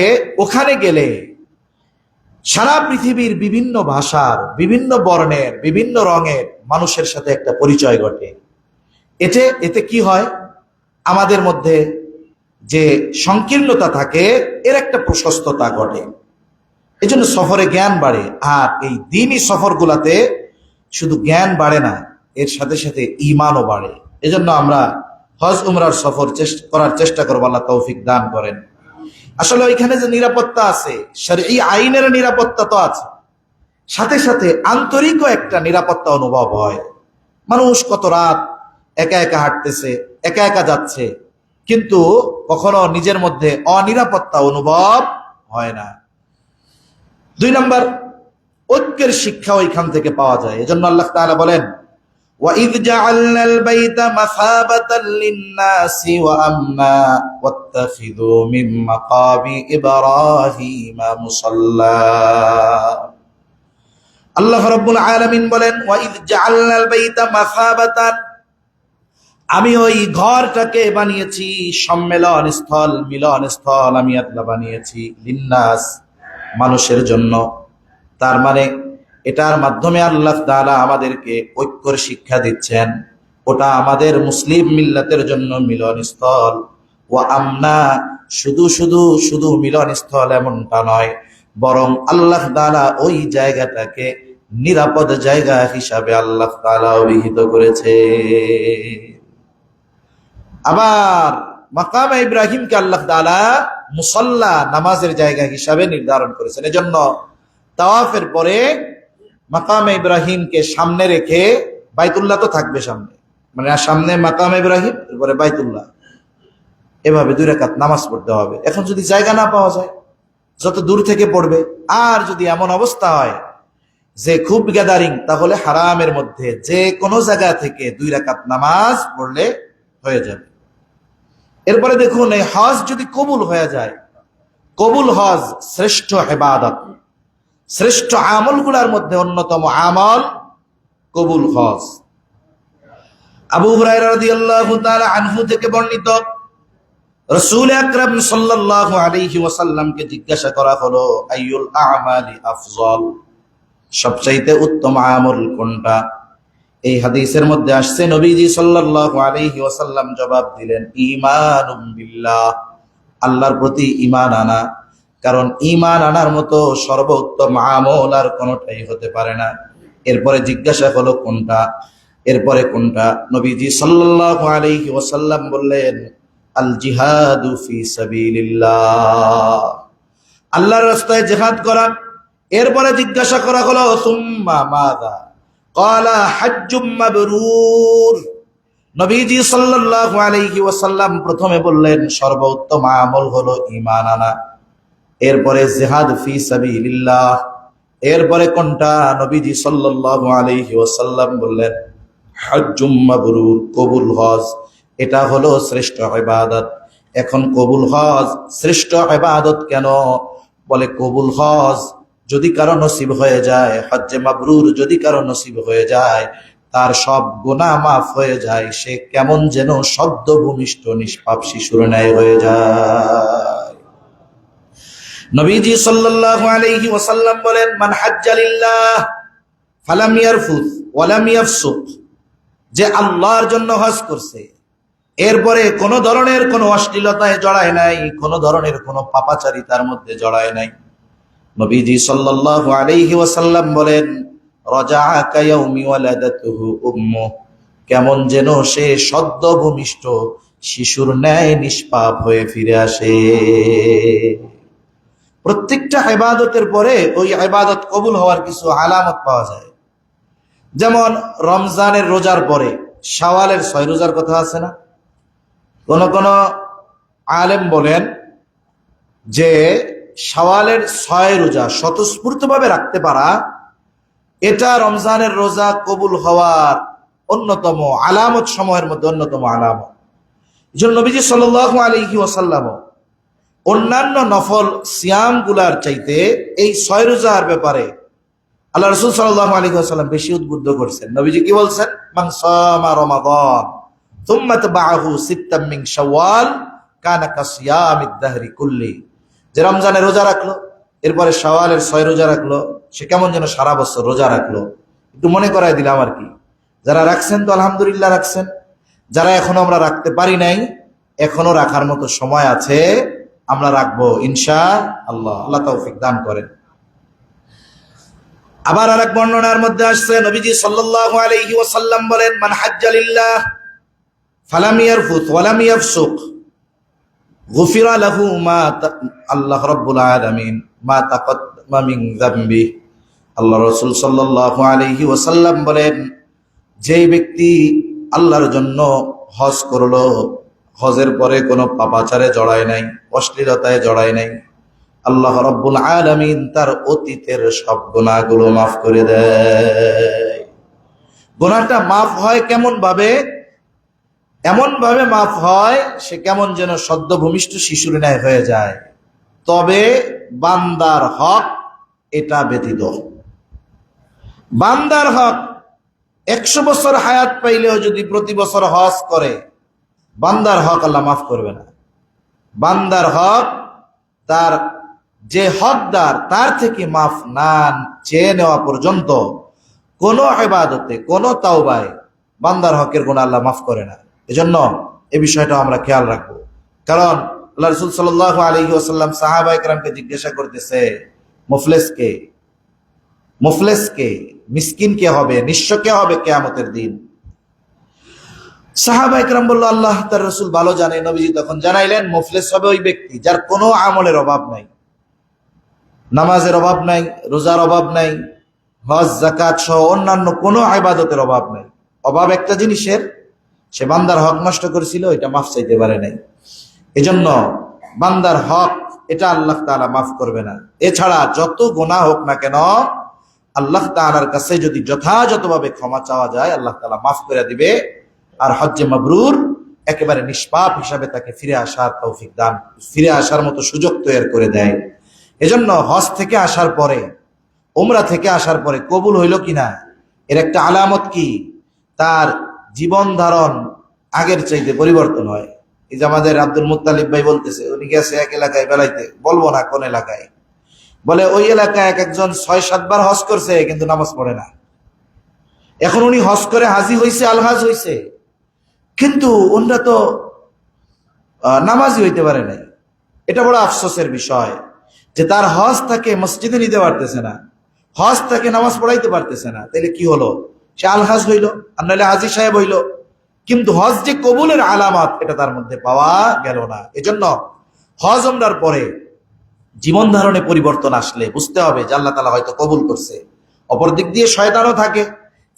ওখানে গেলে সারা পৃথিবীর বিভিন্ন ভাষার, বিভিন্ন বর্ণের, বিভিন্ন রঙের মানুষের সাথে একটা পরিচয় ঘটে। এতে কি হয়, আমাদের মধ্যে যে সংকীর্ণতা থাকে এর একটা প্রশস্ততা ঘটে। এই জন্য সফরে জ্ঞান বাড়ে। আর এই দ্বীনি সফরগুলাতে শুধু জ্ঞান বাড়ে না, এর সাথে সাথে ঈমানও বাড়ে। এজন্য আমরা হজ উমরার সফর করার চেষ্টা করবো, আল্লাহ তৌফিক দান করেন। আসলে ওইখানে যে নিরাপত্তা আছে, শরঈ আইনের নিরাপত্তা তো আছে, সাথে সাথে আন্তরিকও একটা নিরাপত্তা অনুভব হয়। মানুষ কত রাত একা একা হাঁটতেছে, একা একা যাচ্ছে, কিন্তু কখনো নিজের মধ্যে অনিরাপত্তা অনুভব হয় না। 2 নম্বর, ঐক্যের শিক্ষা ওইখান থেকে পাওয়া যায়। এজন্য আল্লাহ তাআলা বলেন وَإِذْ جَعَلْنَا الْبَيْتَ مَثَابَةً لِلنَّاسِ وَأَمْنًا وَاتَّخِذُوا مِن مَّقَامِ إِبْرَاهِيمَ مُصَلًّى। আল্লাহ রাব্বুল আলামিন বলেন وَإِذْ جَعَلْنَا الْبَيْتَ مَثَابَةً, আমি ওই ঘরটাকে বানিয়েছি সম্মেলন স্থল, মিলন স্থল আমি আল্লাহ বানিয়েছি, লিন্নাস, মানুষের জন্য। তার মানে এটার মাধ্যমে আল্লাহ তাআলা আমাদেরকে ঐক্যের শিক্ষা দিচ্ছেন। ওটা আমাদের মুসলিম মিল্লাতের জন্য মিলন স্থল। ওয়া আমনা, শুধু মিলন স্থল এমনটা নয়, বরং আল্লাহ তাআলা ওই জায়গাটাকে নিরাপদ জায়গা হিসাবে আল্লাহ তাআলা অভিহিত করেছে। আবার মাকামে ইব্রাহিমকে আল্লাহ তাআলা মুসাল্লা, নামাজের জায়গা হিসাবে নির্ধারণ করেছেন। এজন্য তাওয়াফের পরে মাকামে ইব্রাহিমকে সামনে রেখে, বাইতুল্লাহ তো থাকবে সামনে, মানে সামনে মাকামে ইব্রাহিম, এরপরে বাইতুল্লাহ, এভাবে 2 রাকাত নামাজ পড়তে হবে। এখন যদি জায়গা না পাওয়া যায়, যত দূর থেকে পড়বে। আর যদি এমন অবস্থা হয় যে খুব গ্যাদারিং, তাহলে হারামের মধ্যে যে কোনো জায়গা থেকে 2 রাকাত নামাজ পড়লে হয়ে যাবে। এরপরে দেখুন, এই হজ যদি কবুল হয়ে যায়, কবুল হজ শ্রেষ্ঠ ইবাদত, শ্রেষ্ঠ আমলগুলোর মধ্যে অন্যতম আমল কবুল হজ। আবু হুরায়রা রাদিয়াল্লাহু তাআলা আনহু থেকে বর্ণিত, রাসূল আকরাম সাল্লাল্লাহু আলাইহি ওয়াসাল্লামকে জিজ্ঞাসা করা হলো আইয়ুল আমালি আফজল, সবচাইতে উত্তম আমল কোনটা? এই হাদিসের মধ্যে আসছে নবীজি সাল্লাল্লাহু আলাইহি ওয়াসাল্লাম জবাব দিলেন ঈমানুম বিল্লাহ, আল্লাহর প্রতি ঈমান আনা। কারণ ঈমান আনার মতো সর্বোত্তম আমল আর কোনটাই হতে পারে না। এরপরে জিজ্ঞাসা হলো কোনটা, এরপরে কোনটা? নবীজি সাল্লাল্লাহু আলাইহি ওয়াসাল্লাম বললেন আল জিহাদু ফি সাবিলিল্লাহ, আল্লাহর রাস্তায় জিহাদ করা। এরপরে জিজ্ঞাসা করা হলো সুম্মা মাযা? ক্বালা হাজ্জুম মাবরুর। নবীজি সাল্লাল্লাহু আলাইহি ওয়াসাল্লাম প্রথমে বললেন সর্বোত্তম আমল হলো ঈমান আনা, এরপরে জিহাদ ফি সাবিলিল্লাহ, এরপরে কোনটা? নবীজি সাল্লাল্লাহু আলাইহি ওয়াসাল্লাম বললেন হজ্জুম মাবরুর, কবুল হজ। এটা হলো শ্রেষ্ঠ ইবাদত। এখন কবুল হজ শ্রেষ্ঠ ইবাদত কেন? বলে কবুল হজ যদি কারো নসিব হয়ে যায়, হজ্জে মাবরুর যদি কারো নসিব হয়ে যায়, তার সব গুনাহ মাফ হয়ে যায়। সে কেমন যেন সদ্য ভূমিষ্ঠ নিষ্পাপ শিশুর ন্যায় হয়ে যায়। নবীজি সাল্লাল্লাহু আলাইহি ওয়াসাল্লাম বলেন মান হাজ্জা লিল্লাহ ফালাম ইয়ারফুস ওয়ালাম ইয়াফসুক, যে আল্লাহর জন্য হজ করছে, এরপরে কোন ধরনের কোন অশ্লীলতায় জড়ায় নাই, কোন ধরনের কোন পাপাচারিতার মধ্যে জড়ায় নাই, নবীজি সাল্লাল্লাহু আলাইহি ওয়াসাল্লাম বলেন রাজাআ কায়াউমি ওয়ালাদাতুহু উম্মু, কেমন যেন সে সদ্য ভূমিষ্ঠ শিশুর ন্যায় নিষ্পাপ হয়ে ফিরে আসে। প্রত্যেকটা ইবাদতের পরে ওই ইবাদত কবুল হওয়ার কিছু আলামত পাওয়া যায়। যেমন রমজানের রোজার পরে শাওয়ালের 6 রোজার কথা আছে না? কোন কোন আলেম বলেন যে শাওয়ালের 6 রোজা স্বতঃস্ফূর্তভাবে রাখতে পারা, এটা রমজানের রোজা কবুল হওয়ার অন্যতম আলামত সমূহের মধ্যে অন্যতম আলামত। এই জন্য নবীজি সাল্লাল্লাহু আলাইহি ওয়াসাল্লাম অন্যান্য নফল সিয়াম গুলার চাইতে এই 6 রোজার ব্যাপারে আল্লাহ রাসূল সাল্লাল্লাহু আলাইহি ওয়াসাল্লাম বেশি উদ্বুদ্ধ করেছেন। নবীজি কি বলছেন? মান সামা রমাদান থুম্মা তাবাহু সিত্তাম মিন শাওয়াল কানা কাসিয়ামিদ দাহরি কুল্লি। যে রমজানের রোজা রাখলো, এরপরে শাওয়ালের 6 রোজা রাখলো, সে কেমন যেন সারা বছর রোজা রাখলো। একটু মনে করাই দিলাম আর কি। যারা রাখছেন তো আলহামদুলিল্লাহ রাখছেন, যারা এখনো আমরা রাখতে পারি নাই, এখনো রাখার মতো সময় আছে, আমরা রাখবো ইনশাআল্লাহ। আল্লাহ তৌফিক দান করেন। আবার আরেক বর্ণনার মধ্যে আসছে নবীজি সাল্লাল্লাহু আলাইহি ওয়াসাল্লাম বলেন, মান হাজ্জা লিল্লাহ ফালাম ইয়ারফুত ওয়ালাম ইয়াফসুক গুফিরা লাহু মা আল্লাহ রাব্বুল আলামিন মা তাকাদ্দামা মিন যামবি। আল্লাহ রাসূল সাল্লাল্লাহু আলাইহি ওয়াসাল্লাম বলেন, যেই ব্যক্তি আল্লাহর জন্য হজ করলো, হজের পরে কোনো পাপাচারে জড়ায় নাই, অশ্লীলতায় জড়ায় নাই, আল্লাহ রাব্বুল আলামিন তার অতীতের সব গুনাহগুলো মাফ করে দেয়। গুনাহটা মাফ হয় কেমন ভাবে? এমন ভাবে মাফ হয় সে কেমন যেন সদ্য ভূমিষ্ঠ শিশুর ন্যায় হয়ে যায়। তবে বান্দার হক এটা ব্যতীত। বান্দার হক 100 বছর হায়াত পাইলেও যদি প্রতি বছর হজ করে, বান্দার হক আল্লাহ মাফ করবে না। বান্দার হক তার যে হকদার তার থেকে মাফ না চেয়ে নেওয়া পর্যন্ত কোন ইবাদতে, কোন তাওবায় বান্দার হকের গুনাহ আল্লাহ মাফ করে না। এজন্য এই বিষয়টা আমরা খেয়াল রাখবো। কারণ আল্লাহ রাসূল সাল্লাল্লাহু আলাইহি ওয়াসাল্লাম সাহাবায়ে কেরামকে জিজ্ঞাসা করতেছে, মুফলিসকে, মুফলিসকে, মিসকিন কে হবে, নিঃস্ব কে হবে কিয়ামতের দিন? সাহাবায়ে কেরাম বলল, আল্লাহ তার রাসূল ভালো জানে। নবীজি তখন জানাইলেন, মুফলিস হবে ওই ব্যক্তি যার কোনো আমলের অভাব নাই, নামাজের অভাব নাই, রোজার অভাব নাই, হজ যাকাত সহ অন্যান্য কোনো ইবাদতের অভাব নাই। অভাব একটা জিনিসের, সে বান্দার হক নষ্ট করেছিল, এটা মাফ চাইতে পারে নাই। এজন্য বান্দার হক এটা আল্লাহ তাআলা মাফ করবে না। এছাড়া যত গুনাহ হোক না কেন, আল্লাহ তাআলার কাছে যদি যথাযথভাবে ক্ষমা চাওয়া যায়, আল্লাহ তাআলা মাফ করে দিবে। আর হজ্জে মাবরুর একেবারে নিষ্পাপ হিসাবে তাকে ফিরে আসার তৌফিক দান, ফিরে আসার মতো সুযোগ তৈরি করে দেয়। এজন্য হজ থেকে আসার পরে, উমরা থেকে আসার পরে কবুল হইল কিনা এর একটা আলামত কি? তার জীবন ধারণ আগের চাইতে পরিবর্তন হয়। এই যে আমাদের আব্দুল মুত্তালিব ভাই বলতেছে, উনি গেছে এক এলাকায় বেড়াইতে, বলবো না কোন এলাকায়, বলে ওই এলাকায় একজন 6-7 বার হজ করছে কিন্তু নামাজ পড়ে না। এখন উনি হজ করে হাজি হইছে, আলহাজ হইছে, কিন্তু ওনরা তো নামাজি হইতে পারে নাই। এটা বড় আফসোসের বিষয় যে তার হজ তাকে মসজিদে নিতে পারতেছে না, হজ তাকে নামাজ পড়াইতে পারতেছে না। তাইলে কি হলো? সে আলহাজ হইল, আর নাহলে হাজি সাহেব হইল, কিন্তু হজ যে কবুলের আলামত এটা তার মধ্যে পাওয়া গেল না। এজন্য হজ উমরার পরে জীবন ধারণে পরিবর্তন আসলে বুঝতে হবে যে আল্লাহ তাআলা হয়তো কবুল করছে। অপর দিক দিয়ে শয়তানও থাকে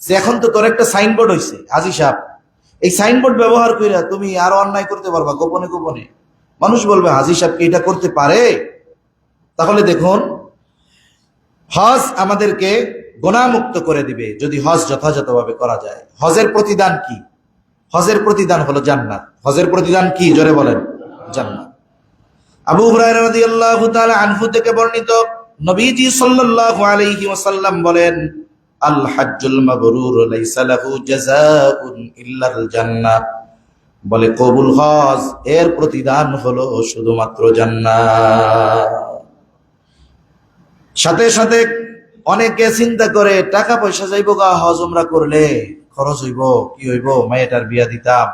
যে এখন তো তোর একটা সাইনবোর্ড হইছে হাজি সাহেব, এই সাইনবোর্ড ব্যবহার করে তুমি আরো অন্যায় করতে পারবা গোপনে গোপনে। মানুষ বলবে হাজি সাহেব কি এটা করতে পারে? তাহলে দেখুন, হজ আমাদেরকে গুনাহমুক্ত করে দিবে যদি হজ যথাযথভাবে করা যায়। হজের প্রতিদান কি? হজের প্রতিদান হলো জান্নাত। হজের প্রতিদান কি? জোরে বলেন, জান্নাত। আবু হুরায়রা রাদিয়াল্লাহু তাআলা আনহু থেকে বর্ণিত, নবীজি সাল্লাল্লাহু আলাইহি ওয়াসাল্লাম বলেন, আল হাজ্জুল মাবরুর লাইসা লাহু জাযাউন ইল্লাল জান্নাহ। বলে কবুল হজ এর প্রতিদান হলো শুধুমাত্র জান্নাত। সাথে সাথে অনেকে চিন্তা করে টাকা পয়সা যাইব গা হজ উমরা করলে, খরচ হইব, কি হইব, মায়েটার বিয়া দিতাম।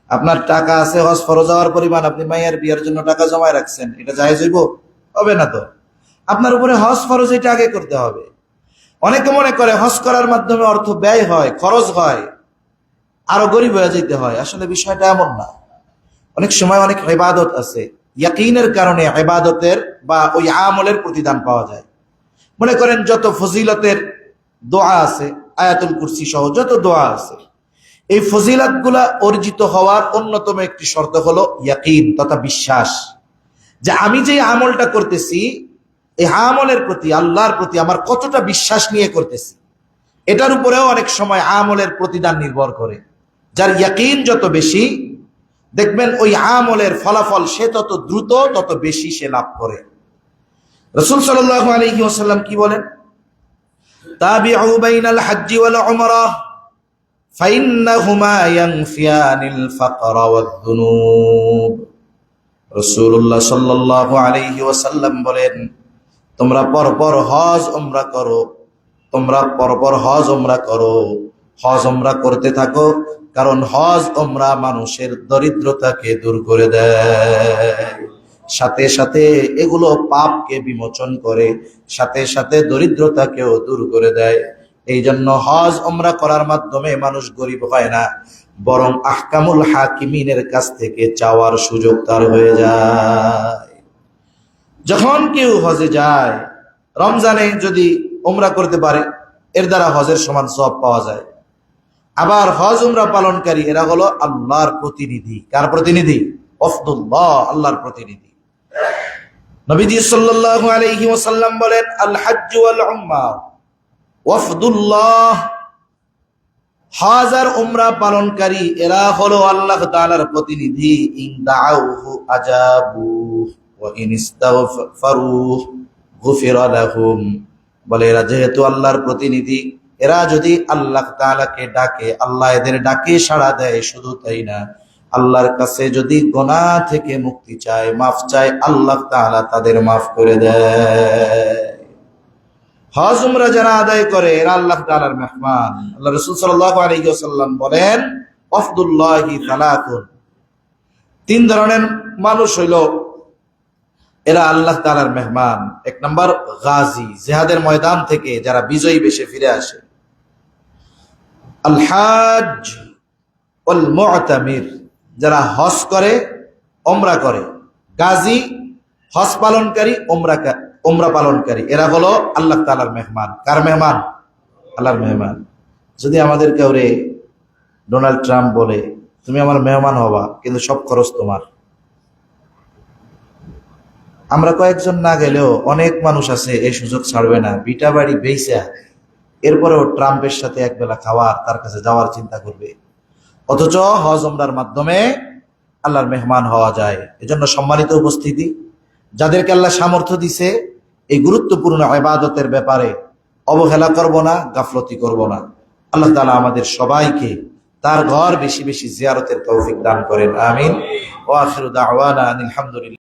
আপনার টাকা আছে হজ ফরজ হওয়ার পরিমাণ, আপনি মায়ের বিয়ার জন্য টাকা জমায় রাখছেন, এটা জায়েজ হইব? হবে না তো। আপনার উপরে হজ ফরজ, এটা আগে করতে হবে। অনেকে মনে করে হজ করার মাধ্যমে অর্থ ব্যয় হয়, খরচ হয়, আরো গরিব হয়ে যেতে হয়। আসলে বিষয়টা এমন না। অনেক সময় অনেক ইবাদত আছে ইয়াকিনের কারণে ইবাদতের বা ওই আমলের প্রতিদান পাওয়া যায়। মনে করেন যত ফজিলতের দোয়া আছে, আয়াতুল কুরসি সহ যত দোয়া আছে, এই ফজিলতগুলা অর্জিত হওয়ার অন্যতম একটি শর্ত হলো ইয়াকিন তথা বিশ্বাস, যে আমি যে আমলটা করতেছি এই আমলের প্রতি, আল্লাহর প্রতি আমার কতটা বিশ্বাস নিয়ে করতেছি, এটার উপরেও অনেক সময় আমলের প্রতিদান নির্ভর করে। যার ইয়াকিন যত বেশি, দেখবেন ওই আমলের ফলাফল সে তত দ্রুত তত বেশি সে লাভ করে। রাসূল সাল্লাল্লাহু আলাইহি ওয়াসাল্লাম কি বলেন? তাবিউ বাইনাল হজ্জি ওয়াল উমরাহ ফাইন্নাহুমা ইয়ানফিয়ানিল ফাকরা ওয়াদ দুনুব। রাসূলুল্লাহ সাল্লাল্লাহু আলাইহি ওয়াসাল্লাম বলেন, তোমরা পরপর হজ উমরা করো, তোমরা পরপর হজ উমরা করো, হজ উমরা করতে থাকো, কারণ হজ উমরা মানুষের দরিদ্রতাকে দূর করে দেয়, সাথে সাথে এগুলো পাপকে বিমোচন করে, সাথে সাথে দরিদ্রতাকেও দূর করে দেয়। এই জন্য হজ উমরা করার মাধ্যমে মানুষ গরিব হয় না, বরং আহকামুল হাকিমিনের কাছ থেকে চাওয়ার সুযোগ তার হয়ে যায়। যখন কেউ হজে যায়, রমজানে যদি উমরা করতে পারে, এর দ্বারা হজের সমান সওয়াব পাওয়া যায়। আবার হজ উমরা পালনকারী এরা হলো আল্লাহর প্রতিনিধি। কার প্রতিনিধি? ওয়াফদুল্লাহ, আল্লাহর প্রতিনিধি। নবীজি সাল্লাল্লাহু আলাইহি ওয়াসাল্লাম বলেন, আল হজ্জ ওয়াল উমরা ওয়াফদুল্লাহ, হজ আর উমরা পালনকারী এরা হলো আল্লাহ তাআলার প্রতিনিধি। ইন দাউহু আজাবু ওয়া ইন ইস্তাগফারু গুফিরা লাহুম। বলে এরা যেহেতু আল্লাহর প্রতিনিধি, এরা যদি আল্লাহ তাআলাকে ডাকে, আল্লাহ এদের ডাকে সাড়া দেয়। শুধু তাই না, আল্লাহর কাছে যদি গুনাহ থেকে মুক্তি চায়, মাফ চায়, আল্লাহ তাআলা তাদের মাফ করে দেয়। হজ উমরা যারা আদায় করে এরা আল্লাহ তাআলার মেহমান। আল্লাহ রাসূল সাল্লাল্লাহু আলাইহি ওয়াসাল্লাম বলেন, ওয়াফদুল্লাহি সালাতুন, তিন ধরনের মানুষ হইল এরা আল্লাহ তাআলার মেহমান। এক নাম্বার, গাজী, জিহাদের ময়দান থেকে যারা বিজয়ী বেশে ফিরে আসে। আল হাজ ওয়াল মু'তামির, যারা হজ করে উমরা করে। গাজী, হজ পালনকারী, উমরা পালনকারী, এরা হলো আল্লাহ তাআলার মেহমান। কার মেহমান? আল্লাহর মেহমান। যদি আমাদের কাউরে ডোনাল্ড ট্রাম্প বলে, তুমি আমার মেহমান হবা, কিন্তু সব খরচ তোমার, আমরা কয়েকজন না গেলেও অনেক মানুষ আছে এই সুযোগ ছাড়বে না, বিটা বাড়ি বেইসা এরপরেও ট্রাম্পের সাথে একবেলা খাওয়ার, তার কাছে যাওয়ার চিন্তা করবে। অথচ হজ উমরার মাধ্যমে আল্লাহর মেহমান হওয়া যায়। এজন্য সম্মানিত উপস্থিতি, যাদেরকে আল্লাহ সামর্থ্য দিছে, এই গুরুত্বপূর্ণ ইবাদতের ব্যাপারে অবহেলা করব না, গাফলতি করব না। আল্লাহ তাআলা আমাদের সবাইকে তার ঘর বেশি বেশি জিয়ারতের তৌফিক দান করেন। আমিন। ওয়া আখিরু দাওয়ানা আলহামদুলিল্লাহ।